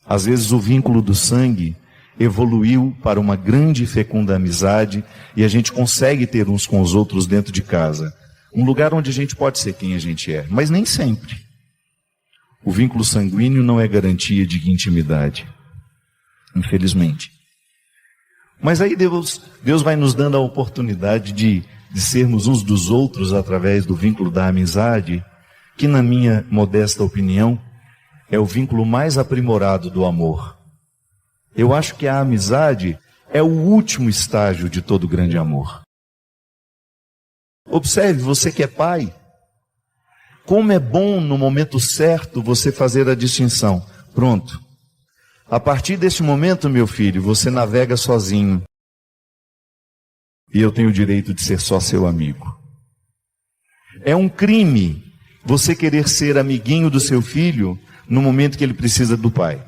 Às vezes o vínculo do sangue evoluiu para uma grande e fecunda amizade e a gente consegue ter uns com os outros dentro de casa. Um lugar onde a gente pode ser quem a gente é, mas nem sempre. O vínculo sanguíneo não é garantia de intimidade, infelizmente. Mas aí Deus vai nos dando a oportunidade de sermos uns dos outros através do vínculo da amizade, que na minha modesta opinião é o vínculo mais aprimorado do amor. Eu acho que a amizade é o último estágio de todo grande amor. Observe, você que é pai, como é bom no momento certo você fazer a distinção. Pronto. A partir deste momento, meu filho, você navega sozinho. E eu tenho o direito de ser só seu amigo. É um crime você querer ser amiguinho do seu filho no momento que ele precisa do pai.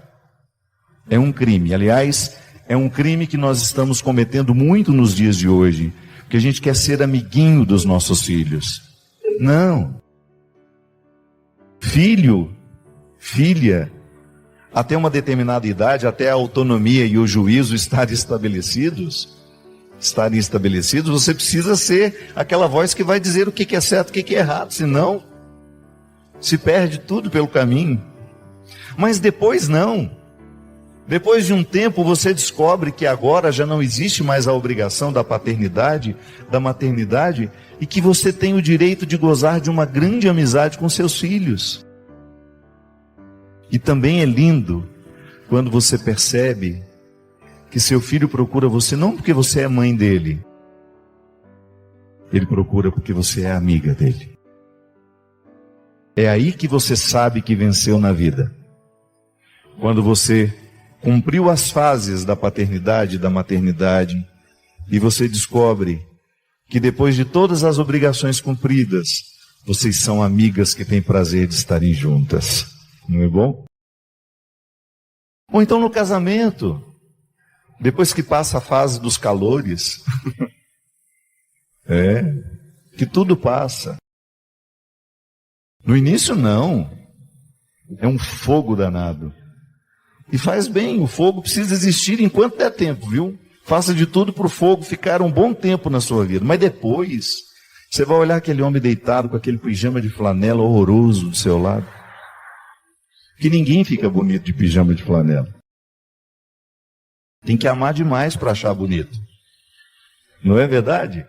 É um crime. Aliás, é um crime que nós estamos cometendo muito nos dias de hoje. Porque a gente quer ser amiguinho dos nossos filhos. Não. Filho, filha, até uma determinada idade, até a autonomia e o juízo estarem estabelecidos, você precisa ser aquela voz que vai dizer o que é certo, o que é errado, senão se perde tudo pelo caminho. Mas depois não. Depois de um tempo você descobre que agora já não existe mais a obrigação da paternidade, da maternidade, e que você tem o direito de gozar de uma grande amizade com seus filhos. E também é lindo quando você percebe que seu filho procura você não porque você é mãe dele, ele procura porque você é amiga dele. É aí que você sabe que venceu na vida. Quando você cumpriu as fases da paternidade e da maternidade, e você descobre que depois de todas as obrigações cumpridas, vocês são amigas que têm prazer de estarem juntas. Não é bom? Ou então no casamento, depois que passa a fase dos calores, que tudo passa. No início não, é um fogo danado. E faz bem, o fogo precisa existir enquanto der tempo, viu? Faça de tudo para o fogo ficar um bom tempo na sua vida. Mas depois, você vai olhar aquele homem deitado com aquele pijama de flanela horroroso do seu lado. Que ninguém fica bonito de pijama de flanela. Tem que amar demais para achar bonito. Não é verdade?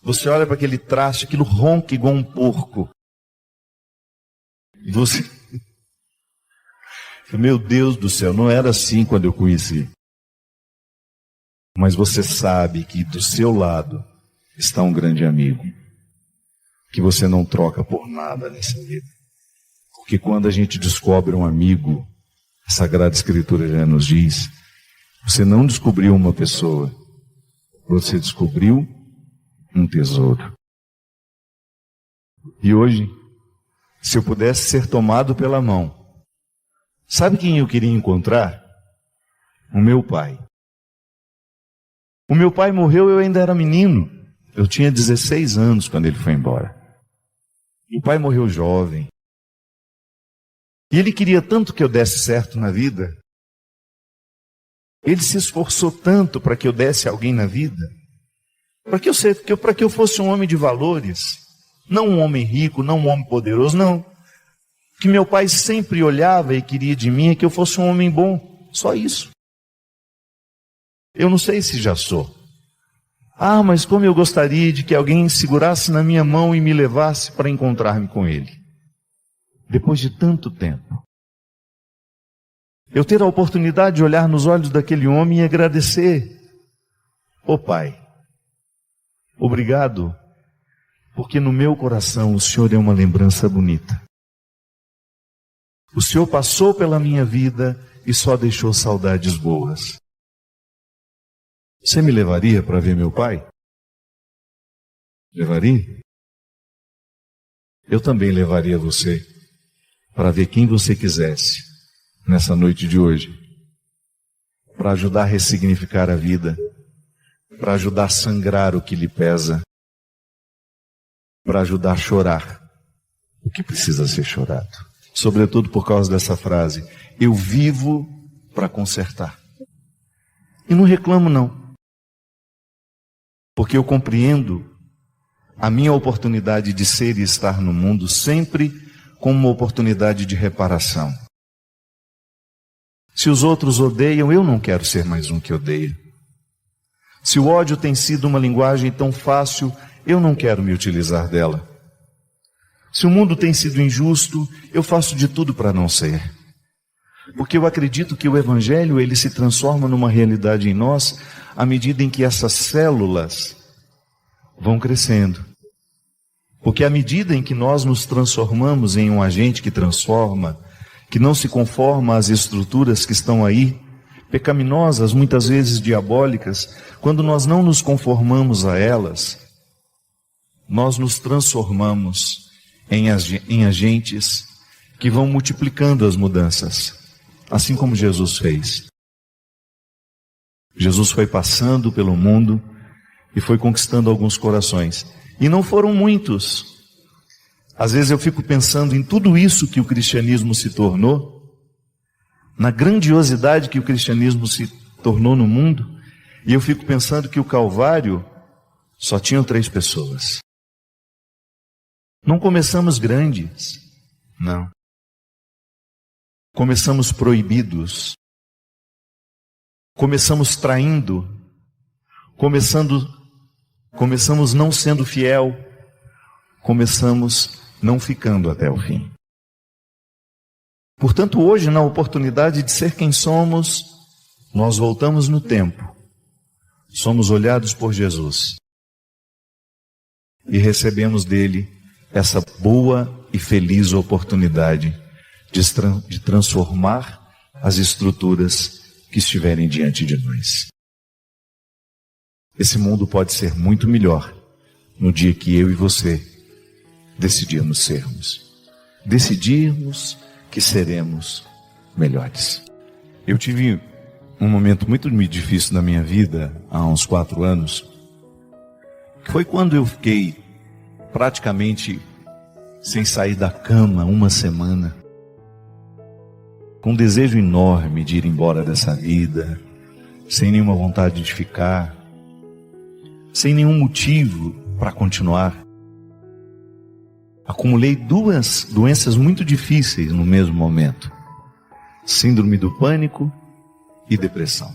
Você olha para aquele traste, aquilo ronca igual um porco. E você... Meu Deus do céu, não era assim quando eu conheci. Mas você sabe que do seu lado está um grande amigo, que você não troca por nada nessa vida. Porque quando a gente descobre um amigo, a Sagrada Escritura já nos diz, você não descobriu uma pessoa, você descobriu um tesouro. E hoje, se eu pudesse ser tomado pela mão, sabe quem eu queria encontrar? O meu pai. O meu pai morreu, eu ainda era menino. Eu tinha 16 anos quando ele foi embora. O pai morreu jovem. E ele queria tanto que eu desse certo na vida. Ele se esforçou tanto para que eu desse alguém na vida. Para que eu fosse um homem de valores. Não um homem rico, não um homem poderoso, não. Que meu pai sempre olhava e queria de mim é que eu fosse um homem bom. Só isso. Eu não sei se já sou. Ah, mas como eu gostaria de que alguém segurasse na minha mão e me levasse para encontrar-me com ele. Depois de tanto tempo. Eu ter a oportunidade de olhar nos olhos daquele homem e agradecer. Ô Pai, obrigado, porque no meu coração o Senhor é uma lembrança bonita. O Senhor passou pela minha vida e só deixou saudades boas. Você me levaria para ver meu pai? Levaria? Eu também levaria você para ver quem você quisesse nessa noite de hoje, para ajudar a ressignificar a vida, para ajudar a sangrar o que lhe pesa, para ajudar a chorar o que precisa ser chorado. Sobretudo por causa dessa frase: eu vivo para consertar. E não reclamo não, porque eu compreendo a minha oportunidade de ser e estar no mundo sempre como uma oportunidade de reparação. Se os outros odeiam, eu não quero ser mais um que odeia. Se o ódio tem sido uma linguagem tão fácil, eu não quero me utilizar dela. Se o mundo tem sido injusto, eu faço de tudo para não ser. Porque eu acredito que o Evangelho, ele se transforma numa realidade em nós à medida em que essas células vão crescendo. Porque à medida em que nós nos transformamos em um agente que transforma, que não se conforma às estruturas que estão aí, pecaminosas, muitas vezes diabólicas, quando nós não nos conformamos a elas, nós nos transformamos em agentes que vão multiplicando as mudanças, assim como Jesus fez. Jesus foi passando pelo mundo e foi conquistando alguns corações. E não foram muitos. Às vezes eu fico pensando em tudo isso que o cristianismo se tornou, na grandiosidade que o cristianismo se tornou no mundo, e eu fico pensando que o Calvário só tinham 3 pessoas. Não começamos grandes, não. Começamos proibidos, começamos traindo, começamos não sendo fiel, começamos não ficando até o fim. Portanto, hoje, na oportunidade de ser quem somos, nós voltamos no tempo, somos olhados por Jesus e recebemos dele essa boa e feliz oportunidade de transformar as estruturas que estiverem diante de nós. Esse mundo pode ser muito melhor no dia que eu e você decidirmos que seremos melhores. Eu tive um momento muito difícil na minha vida, há uns 4 anos, que foi quando eu fiquei praticamente sem sair da cama uma semana, com um desejo enorme de ir embora dessa vida, sem nenhuma vontade de ficar, sem nenhum motivo para continuar. Acumulei 2 doenças muito difíceis no mesmo momento: síndrome do pânico e depressão.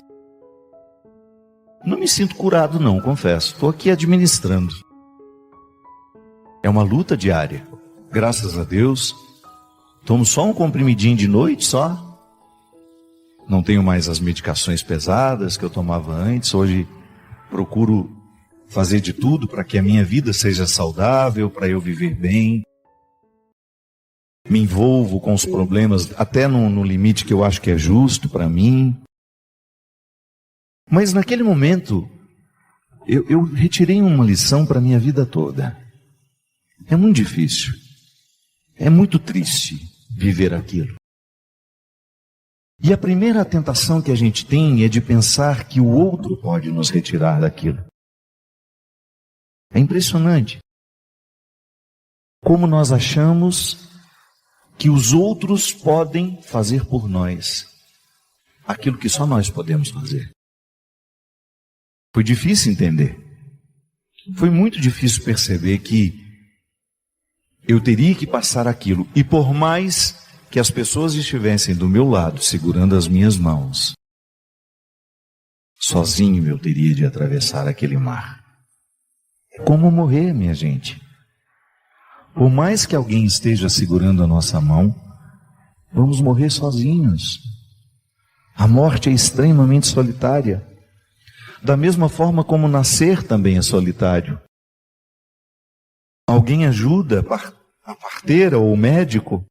Não me sinto curado não, confesso, estou aqui administrando. É uma luta diária. Graças a Deus, tomo só um comprimidinho de noite só. Não tenho mais as medicações pesadas que eu tomava antes. Hoje procuro fazer de tudo para que a minha vida seja saudável, para eu viver bem. Me envolvo com os problemas até no limite que eu acho que é justo para mim. Mas naquele momento, eu retirei uma lição para a minha vida toda. É muito difícil. É muito triste viver aquilo. E a primeira tentação que a gente tem é de pensar que o outro pode nos retirar daquilo. É impressionante como nós achamos que os outros podem fazer por nós aquilo que só nós podemos fazer. Foi difícil entender. Foi muito difícil perceber que eu teria que passar aquilo. E por mais que as pessoas estivessem do meu lado, segurando as minhas mãos, sozinho eu teria de atravessar aquele mar. É como morrer, minha gente. Por mais que alguém esteja segurando a nossa mão, vamos morrer sozinhos. A morte é extremamente solitária. Da mesma forma como nascer também é solitário. Alguém ajuda, a parteira ou o médico,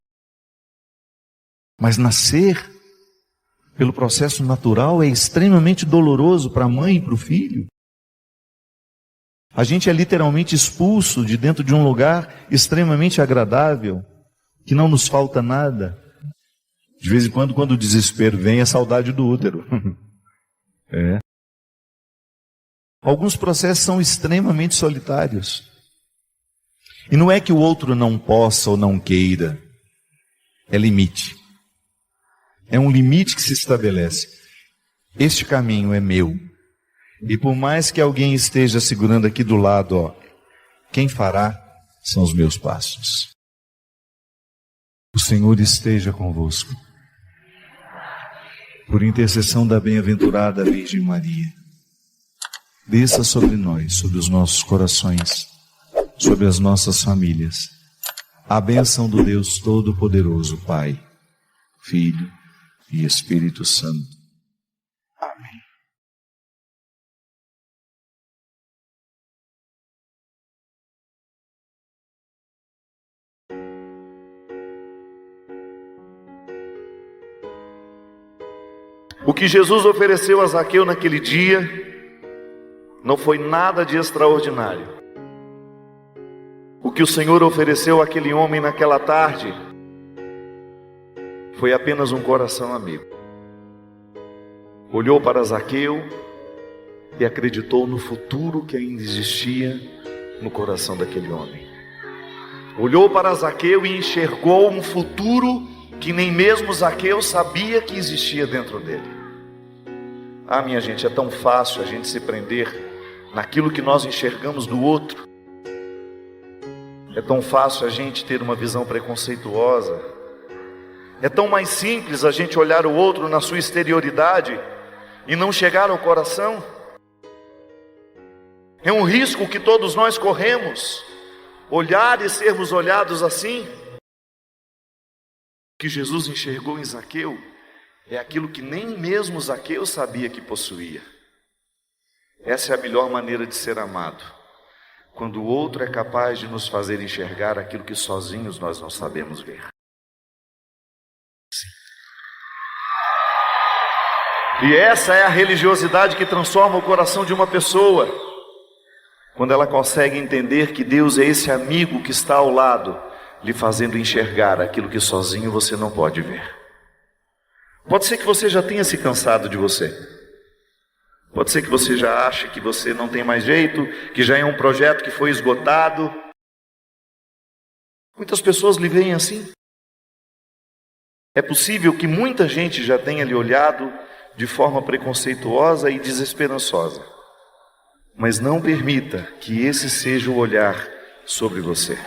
mas nascer pelo processo natural, é extremamente doloroso para a mãe e para o filho. A gente é literalmente expulso de dentro de um lugar extremamente agradável, que não nos falta nada. De vez em quando o desespero vem, é saudade do útero. É. Alguns processos são extremamente solitários. E não é que o outro não possa ou não queira, é limite. É um limite que se estabelece. Este caminho é meu. E por mais que alguém esteja segurando aqui do lado, quem fará são os meus passos. O Senhor esteja convosco. Por intercessão da bem-aventurada Virgem Maria, desça sobre nós, sobre os nossos corações, sobre as nossas famílias, a bênção do Deus Todo-Poderoso, Pai, Filho e Espírito Santo. Amém. O que Jesus ofereceu a Zaqueu naquele dia não foi nada de extraordinário. O que o Senhor ofereceu àquele homem naquela tarde foi apenas um coração amigo. Olhou para Zaqueu e acreditou no futuro que ainda existia no coração daquele homem. Olhou para Zaqueu e enxergou um futuro que nem mesmo Zaqueu sabia que existia dentro dele. Ah, minha gente, é tão fácil a gente se prender naquilo que nós enxergamos do outro. É tão fácil a gente ter uma visão preconceituosa. É tão mais simples a gente olhar o outro na sua exterioridade e não chegar ao coração. É um risco que todos nós corremos, olhar e sermos olhados assim. O que Jesus enxergou em Zaqueu é aquilo que nem mesmo Zaqueu sabia que possuía. Essa é a melhor maneira de ser amado, quando o outro é capaz de nos fazer enxergar aquilo que sozinhos nós não sabemos ver. Sim. E essa é a religiosidade que transforma o coração de uma pessoa, quando ela consegue entender que Deus é esse amigo que está ao lado, lhe fazendo enxergar aquilo que sozinho você não pode ver. Pode ser que você já tenha se cansado de você. Pode ser que você já ache que você não tem mais jeito, que já é um projeto que foi esgotado. Muitas pessoas lhe veem assim. É possível que muita gente já tenha lhe olhado de forma preconceituosa e desesperançosa. Mas não permita que esse seja o olhar sobre você.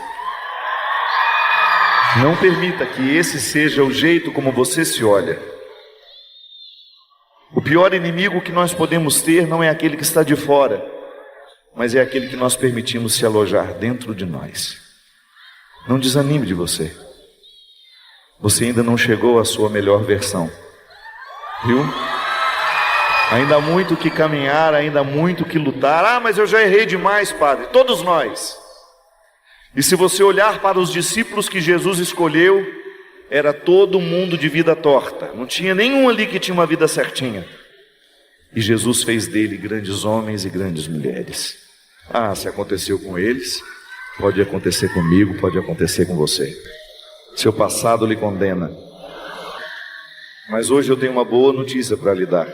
Não permita que esse seja o jeito como você se olha. O pior inimigo que nós podemos ter não é aquele que está de fora, mas é aquele que nós permitimos se alojar dentro de nós. Não desanime de você. Você ainda não chegou à sua melhor versão. Viu? Ainda há muito que caminhar, ainda há muito que lutar. Ah, mas eu já errei demais, Padre. Todos nós. E se você olhar para os discípulos que Jesus escolheu, era todo mundo de vida torta. Não tinha nenhum ali que tinha uma vida certinha. E Jesus fez dele grandes homens e grandes mulheres. Ah, se aconteceu com eles, pode acontecer comigo, pode acontecer com você. Seu passado lhe condena. Mas hoje eu tenho uma boa notícia para lhe dar.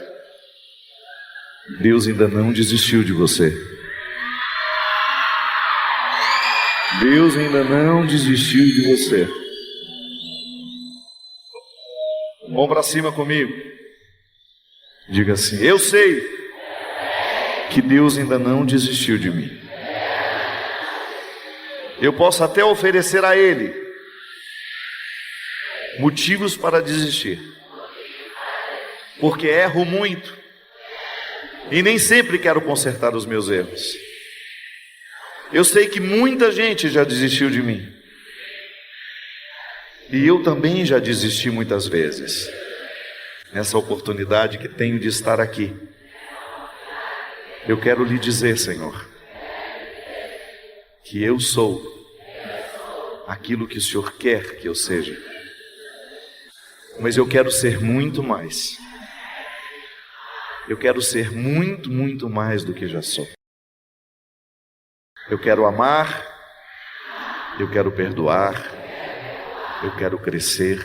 Deus ainda não desistiu de você. Deus ainda não desistiu de você. Vamos para cima comigo. Diga assim: eu sei que Deus ainda não desistiu de mim. Eu posso até oferecer a Ele motivos para desistir, porque erro muito e nem sempre quero consertar os meus erros. Eu sei que muita gente já desistiu de mim. E eu também já desisti muitas vezes. Nessa oportunidade que tenho de estar aqui, eu quero lhe dizer, Senhor, que eu sou aquilo que o Senhor quer que eu seja. Mas eu quero ser muito mais. Eu quero ser muito, muito mais do que já sou. Eu quero amar, eu quero perdoar, eu quero crescer,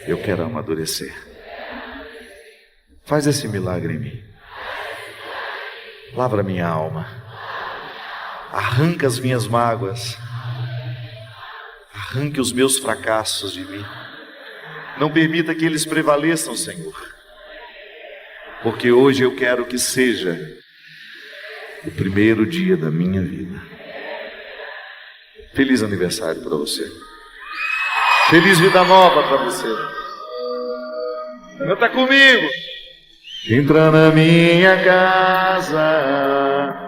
eu quero amadurecer. Faz esse milagre em mim. Lavra minha alma. Arranca as minhas mágoas. Arranque os meus fracassos de mim. Não permita que eles prevaleçam, Senhor. Porque hoje eu quero que seja o primeiro dia da minha vida. Feliz aniversário para você. Feliz vida nova para você. Canta comigo. Entra na minha casa.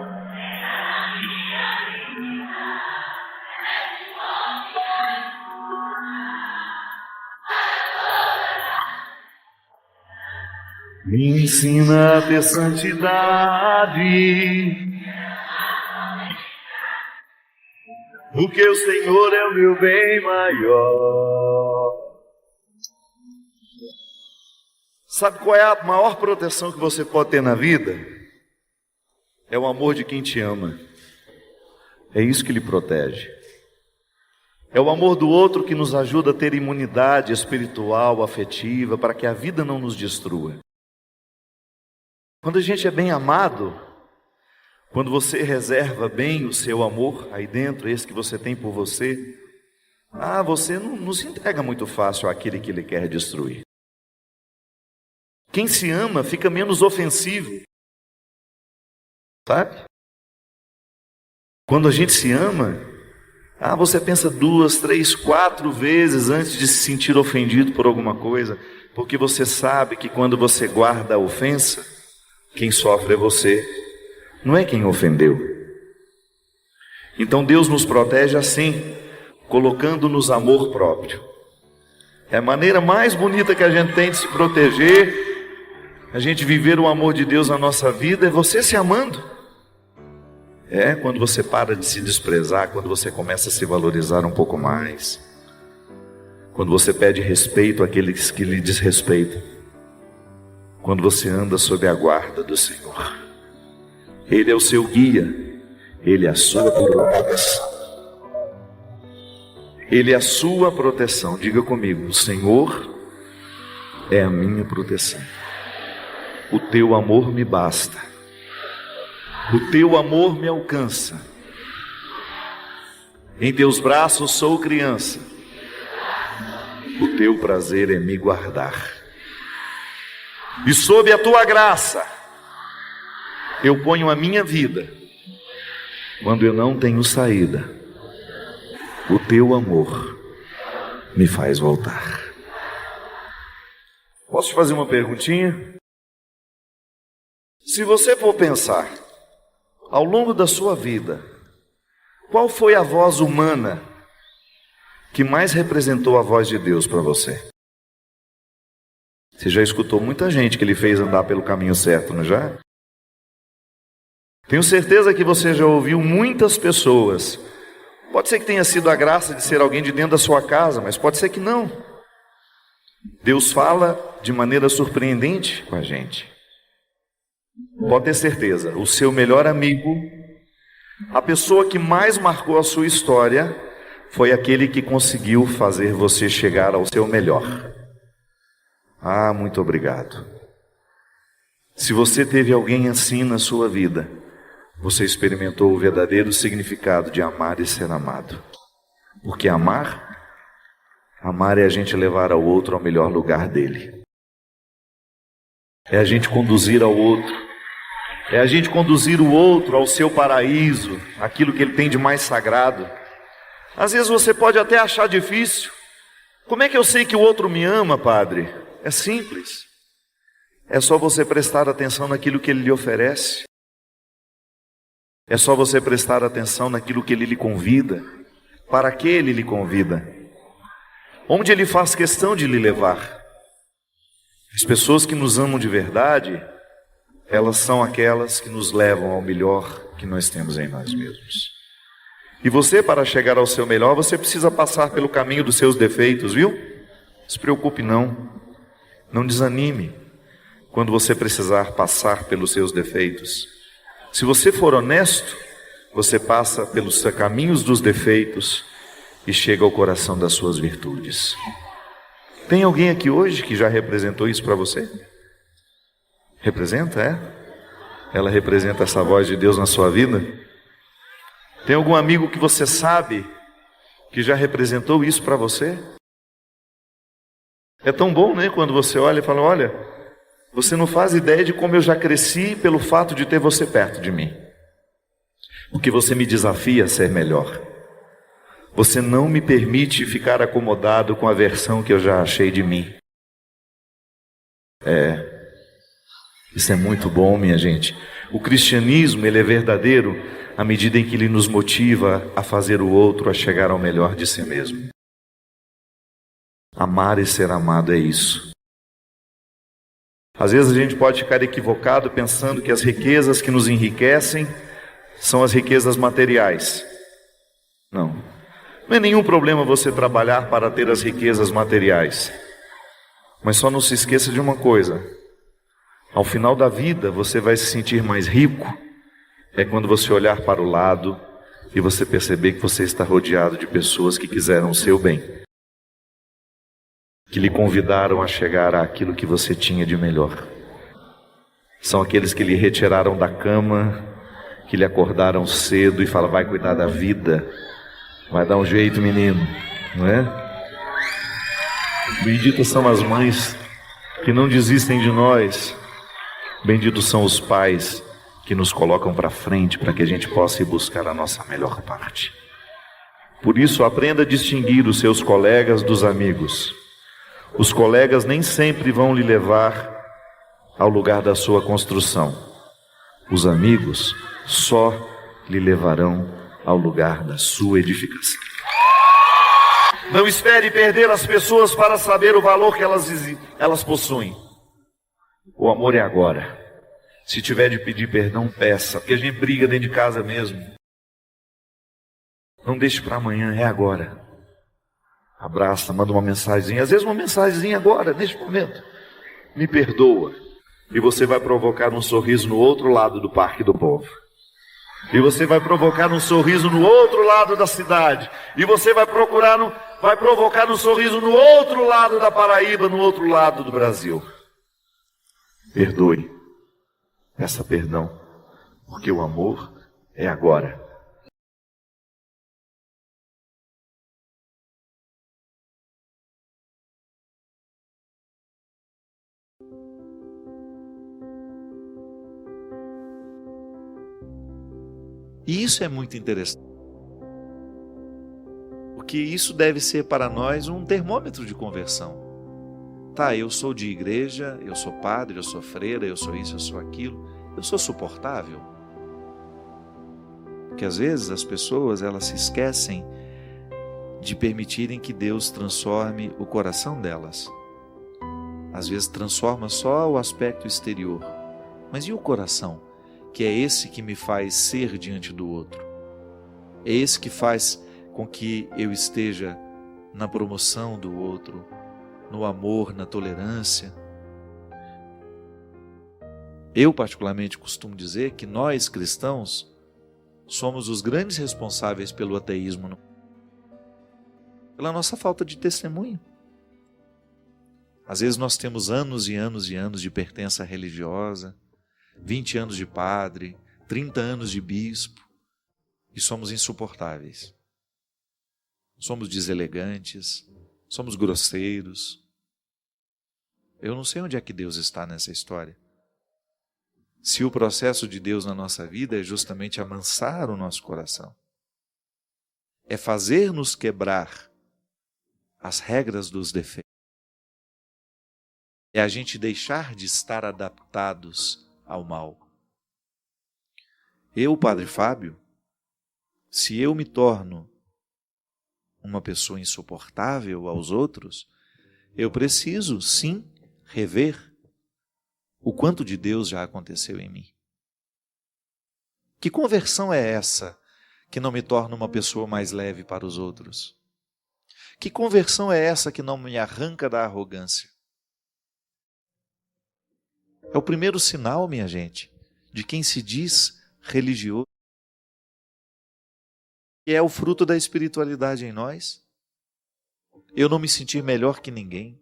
Me ensina a ter santidade, porque o Senhor é o meu bem maior. Sabe qual é a maior proteção que você pode ter na vida? É o amor de quem te ama. É isso que lhe protege. É o amor do outro que nos ajuda a ter imunidade espiritual, afetiva, para que a vida não nos destrua. Quando a gente é bem amado, quando você reserva bem o seu amor aí dentro, esse que você tem por você, você não se entrega muito fácil àquele que ele quer destruir. Quem se ama fica menos ofensivo, sabe? Quando a gente se ama, você pensa 2, 3, 4 vezes antes de se sentir ofendido por alguma coisa, porque você sabe que quando você guarda a ofensa, quem sofre é você, não é quem ofendeu. Então Deus nos protege assim, colocando-nos amor próprio. É a maneira mais bonita que a gente tem de se proteger, a gente viver o amor de Deus na nossa vida, é você se amando. É quando você para de se desprezar, quando você começa a se valorizar um pouco mais, quando você pede respeito àqueles que lhe desrespeitam. Quando você anda sob a guarda do Senhor, Ele é o seu guia, Ele é a sua proteção. Ele é a sua proteção. Diga comigo: o Senhor é a minha proteção. O teu amor me basta. O teu amor me alcança. Em teus braços sou criança. O teu prazer é me guardar. E sob a tua graça, eu ponho a minha vida. Quando eu não tenho saída, o teu amor me faz voltar. Posso te fazer uma perguntinha? Se você for pensar, ao longo da sua vida, qual foi a voz humana que mais representou a voz de Deus para você? Você já escutou muita gente que Ele fez andar pelo caminho certo, não já? Tenho certeza que você já ouviu muitas pessoas. Pode ser que tenha sido a graça de ser alguém de dentro da sua casa, mas pode ser que não. Deus fala de maneira surpreendente com a gente. Pode ter certeza, o seu melhor amigo, a pessoa que mais marcou a sua história, foi aquele que conseguiu fazer você chegar ao seu melhor. Muito obrigado. Se você teve alguém assim na sua vida, você experimentou o verdadeiro significado de amar e ser amado. Porque amar é a gente levar ao outro ao melhor lugar dele. É a gente conduzir ao outro. É a gente conduzir o outro ao seu paraíso, aquilo que ele tem de mais sagrado. Às vezes você pode até achar difícil. Como é que eu sei que o outro me ama, padre? É simples. É só você prestar atenção naquilo que ele lhe oferece. É só você prestar atenção naquilo que ele lhe convida. Para que ele lhe convida? Onde ele faz questão de lhe levar? As pessoas que nos amam de verdade, elas são aquelas que nos levam ao melhor que nós temos em nós mesmos. E você, para chegar ao seu melhor, você precisa passar pelo caminho dos seus defeitos, viu? Não se preocupe não. Não desanime. quando você precisar passar pelos seus defeitos. Se você for honesto, você passa pelos caminhos dos defeitos e chega ao coração das suas virtudes. Tem alguém aqui hoje que já representou isso para você? Representa, é? Ela representa essa voz de Deus na sua vida? Tem algum amigo que você sabe que já representou isso para você? É tão bom, né? Quando você olha e fala, olha, você não faz ideia de como eu já cresci pelo fato de ter você perto de mim. Porque você me desafia a ser melhor. Você não me permite ficar acomodado com a versão que eu já achei de mim. Isso é muito bom, minha gente. O cristianismo, ele é verdadeiro à medida em que ele nos motiva a fazer o outro a chegar ao melhor de si mesmo. Amar e ser amado é isso. Às vezes a gente pode ficar equivocado pensando que as riquezas que nos enriquecem são as riquezas materiais. Não é nenhum problema você trabalhar para ter as riquezas materiais. Mas só não se esqueça de uma coisa: ao final da vida você vai se sentir mais rico quando você olhar para o lado e você perceber que você está rodeado de pessoas que quiseram o seu bem, que lhe convidaram a chegar àquilo que você tinha de melhor. São aqueles que lhe retiraram da cama, que lhe acordaram cedo e falam, vai cuidar da vida, vai dar um jeito, menino, não é? Benditas são as mães que não desistem de nós. Benditos são os pais que nos colocam para frente para que a gente possa ir buscar a nossa melhor parte. Por isso, aprenda a distinguir os seus colegas dos amigos. Os colegas nem sempre vão lhe levar ao lugar da sua construção. Os amigos só lhe levarão ao lugar da sua edificação. Não espere perder as pessoas para saber o valor que elas possuem. O amor é agora. Se tiver de pedir perdão, peça, porque a gente briga dentro de casa mesmo. Não deixe para amanhã, é agora. Abraça, manda uma mensagenzinha, às vezes uma mensagenzinha agora, neste momento. Me perdoa. E você vai provocar um sorriso no outro lado do Parque do Povo. E você vai provocar um sorriso no outro lado da cidade. E você vai provocar um sorriso no outro lado da Paraíba, no outro lado do Brasil. Perdoe. Peça perdão. Porque o amor é agora. E isso é muito interessante, porque isso deve ser para nós um termômetro de conversão. Tá, eu sou de igreja, eu sou padre, eu sou freira, eu sou isso, eu sou aquilo, eu sou suportável? Porque às vezes as pessoas, elas se esquecem de permitirem que Deus transforme o coração delas. Às vezes transforma só o aspecto exterior, mas e o coração? Que é esse que me faz ser diante do outro. É esse que faz com que eu esteja na promoção do outro, no amor, na tolerância. Eu particularmente costumo dizer que nós cristãos somos os grandes responsáveis pelo ateísmo, pela nossa falta de testemunho. Às vezes nós temos anos e anos e anos de pertença religiosa, 20 anos de padre, 30 anos de bispo, e somos insuportáveis. Somos deselegantes, somos grosseiros. Eu não sei onde é que Deus está nessa história. Se o processo de Deus na nossa vida é justamente amansar o nosso coração, é fazer-nos quebrar as regras dos defeitos, é a gente deixar de estar adaptados ao mal. Eu, Padre Fábio, se eu me torno uma pessoa insuportável aos outros, eu preciso, sim, rever o quanto de Deus já aconteceu em mim. Que conversão é essa que não me torna uma pessoa mais leve para os outros? Que conversão é essa que não me arranca da arrogância? É o primeiro sinal, minha gente, de quem se diz religioso. E é o fruto da espiritualidade em nós. Eu não me sentir melhor que ninguém.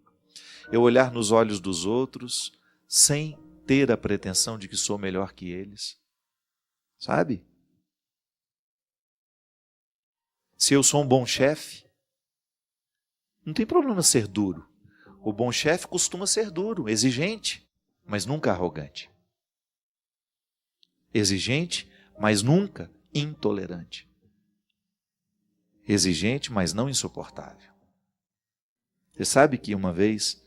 Eu olhar nos olhos dos outros sem ter a pretensão de que sou melhor que eles. Sabe? Se eu sou um bom chefe, não tem problema ser duro. O bom chefe costuma ser duro, exigente, mas nunca arrogante. Exigente, mas nunca intolerante. Exigente, mas não insuportável. Você sabe que uma vez,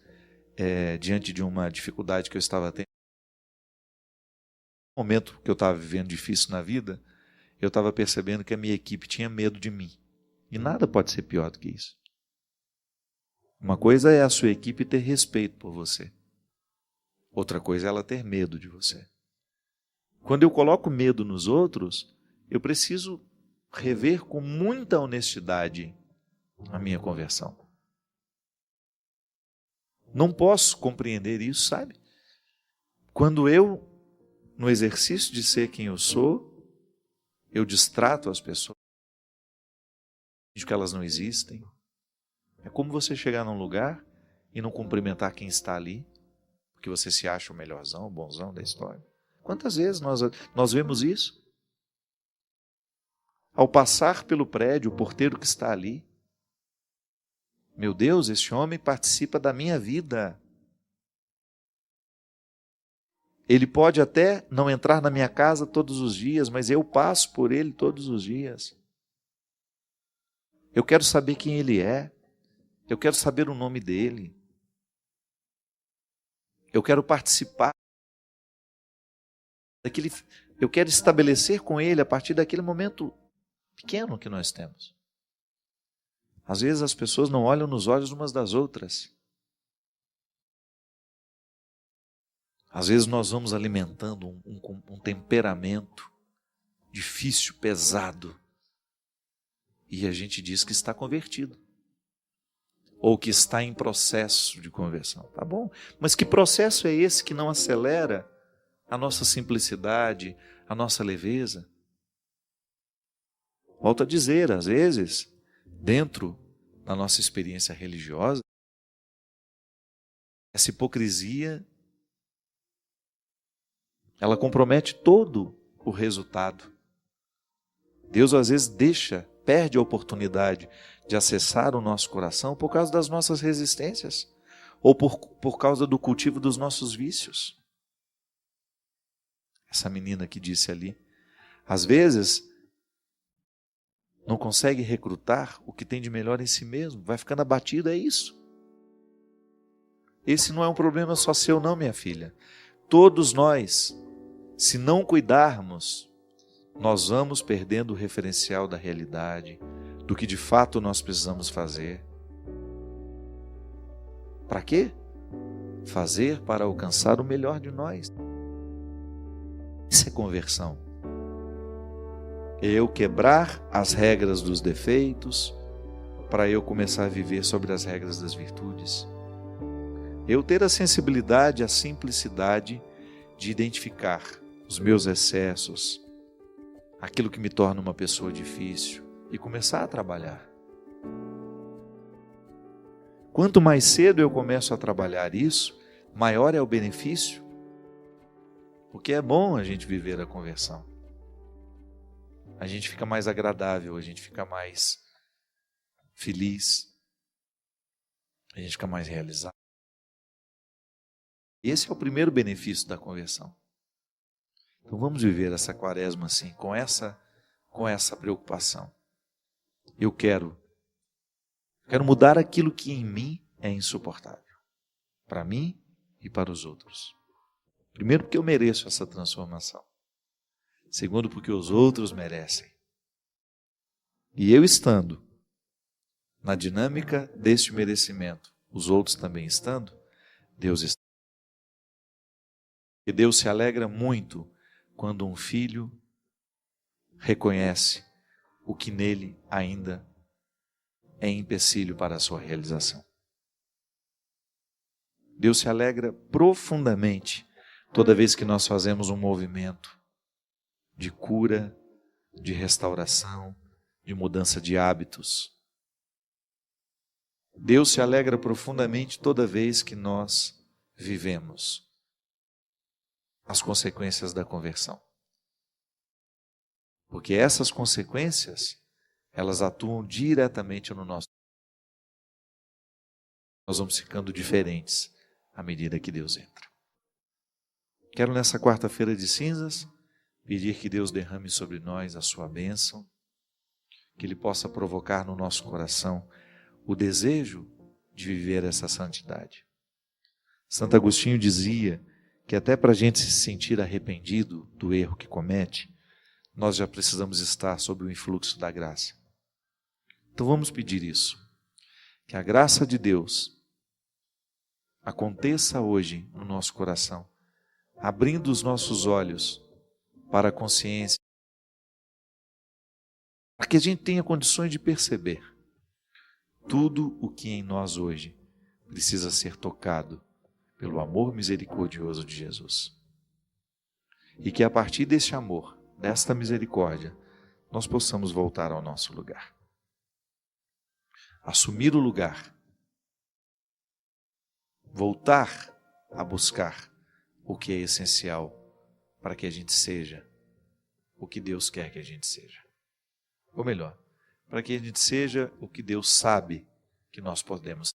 diante de uma dificuldade que eu estava tendo, um momento que eu estava vivendo difícil na vida, eu estava percebendo que a minha equipe tinha medo de mim. E nada pode ser pior do que isso. Uma coisa é a sua equipe ter respeito por você. Outra coisa é ela ter medo de você. Quando eu coloco medo nos outros, eu preciso rever com muita honestidade a minha conversão. Não posso compreender isso, sabe? Quando eu, no exercício de ser quem eu sou, eu distrato as pessoas, de que elas não existem. É como você chegar num lugar e não cumprimentar quem está ali, porque você se acha o melhorzão, o bonzão da história. Quantas vezes nós vemos isso? Ao passar pelo prédio, o porteiro que está ali, meu Deus, esse homem participa da minha vida. Ele pode até não entrar na minha casa todos os dias, mas eu passo por ele todos os dias. Eu quero saber quem ele é. Eu quero saber o nome dele. Eu quero participar daquele. Eu quero estabelecer com ele a partir daquele momento pequeno que nós temos. Às vezes as pessoas não olham nos olhos umas das outras. Às vezes nós vamos alimentando um temperamento difícil, pesado, e a gente diz que está convertido, ou que está em processo de conversão. Tá bom, mas que processo é esse que não acelera a nossa simplicidade, a nossa leveza? Volto a dizer, às vezes, dentro da nossa experiência religiosa, essa hipocrisia, ela compromete todo o resultado. Deus às vezes perde a oportunidade de acessar o nosso coração por causa das nossas resistências, ou por causa do cultivo dos nossos vícios. Essa menina que disse ali, às vezes, não consegue recrutar o que tem de melhor em si mesmo, vai ficando abatido, é isso. Esse não é um problema só seu não, minha filha. Todos nós, se não cuidarmos, nós vamos perdendo o referencial da realidade, do que de fato nós precisamos fazer. Para quê? Fazer para alcançar o melhor de nós. Isso é conversão. Eu quebrar as regras dos defeitos para eu começar a viver sobre as regras das virtudes. Eu ter a sensibilidade, a simplicidade de identificar os meus excessos, aquilo que me torna uma pessoa difícil e começar a trabalhar. Quanto mais cedo eu começo a trabalhar isso, maior é o benefício, porque é bom a gente viver a conversão. A gente fica mais agradável, a gente fica mais feliz, a gente fica mais realizado. Esse é o primeiro benefício da conversão. Então vamos viver essa quaresma assim, com essa preocupação. Eu quero mudar aquilo que em mim é insuportável, para mim e para os outros. Primeiro, porque eu mereço essa transformação. Segundo, porque os outros merecem. E eu estando na dinâmica deste merecimento, os outros também estando, Deus está. E Deus se alegra muito quando um filho reconhece o que nele ainda é empecilho para a sua realização. Deus se alegra profundamente toda vez que nós fazemos um movimento de cura, de restauração, de mudança de hábitos. Deus se alegra profundamente toda vez que nós vivemos as consequências da conversão. Porque essas consequências, elas atuam diretamente no nosso. Nós vamos ficando diferentes à medida que Deus entra. Quero nessa quarta-feira de cinzas pedir que Deus derrame sobre nós a sua bênção, que Ele possa provocar no nosso coração o desejo de viver essa santidade. Santo Agostinho dizia que até para a gente se sentir arrependido do erro que comete, nós já precisamos estar sob o influxo da graça. Então vamos pedir isso, que a graça de Deus aconteça hoje no nosso coração, abrindo os nossos olhos para a consciência, para que a gente tenha condições de perceber tudo o que em nós hoje precisa ser tocado pelo amor misericordioso de Jesus. E que a partir desse amor, desta misericórdia, nós possamos voltar ao nosso lugar. Assumir o lugar. Voltar a buscar o que é essencial para que a gente seja o que Deus quer que a gente seja. Ou melhor, para que a gente seja o que Deus sabe que nós podemos.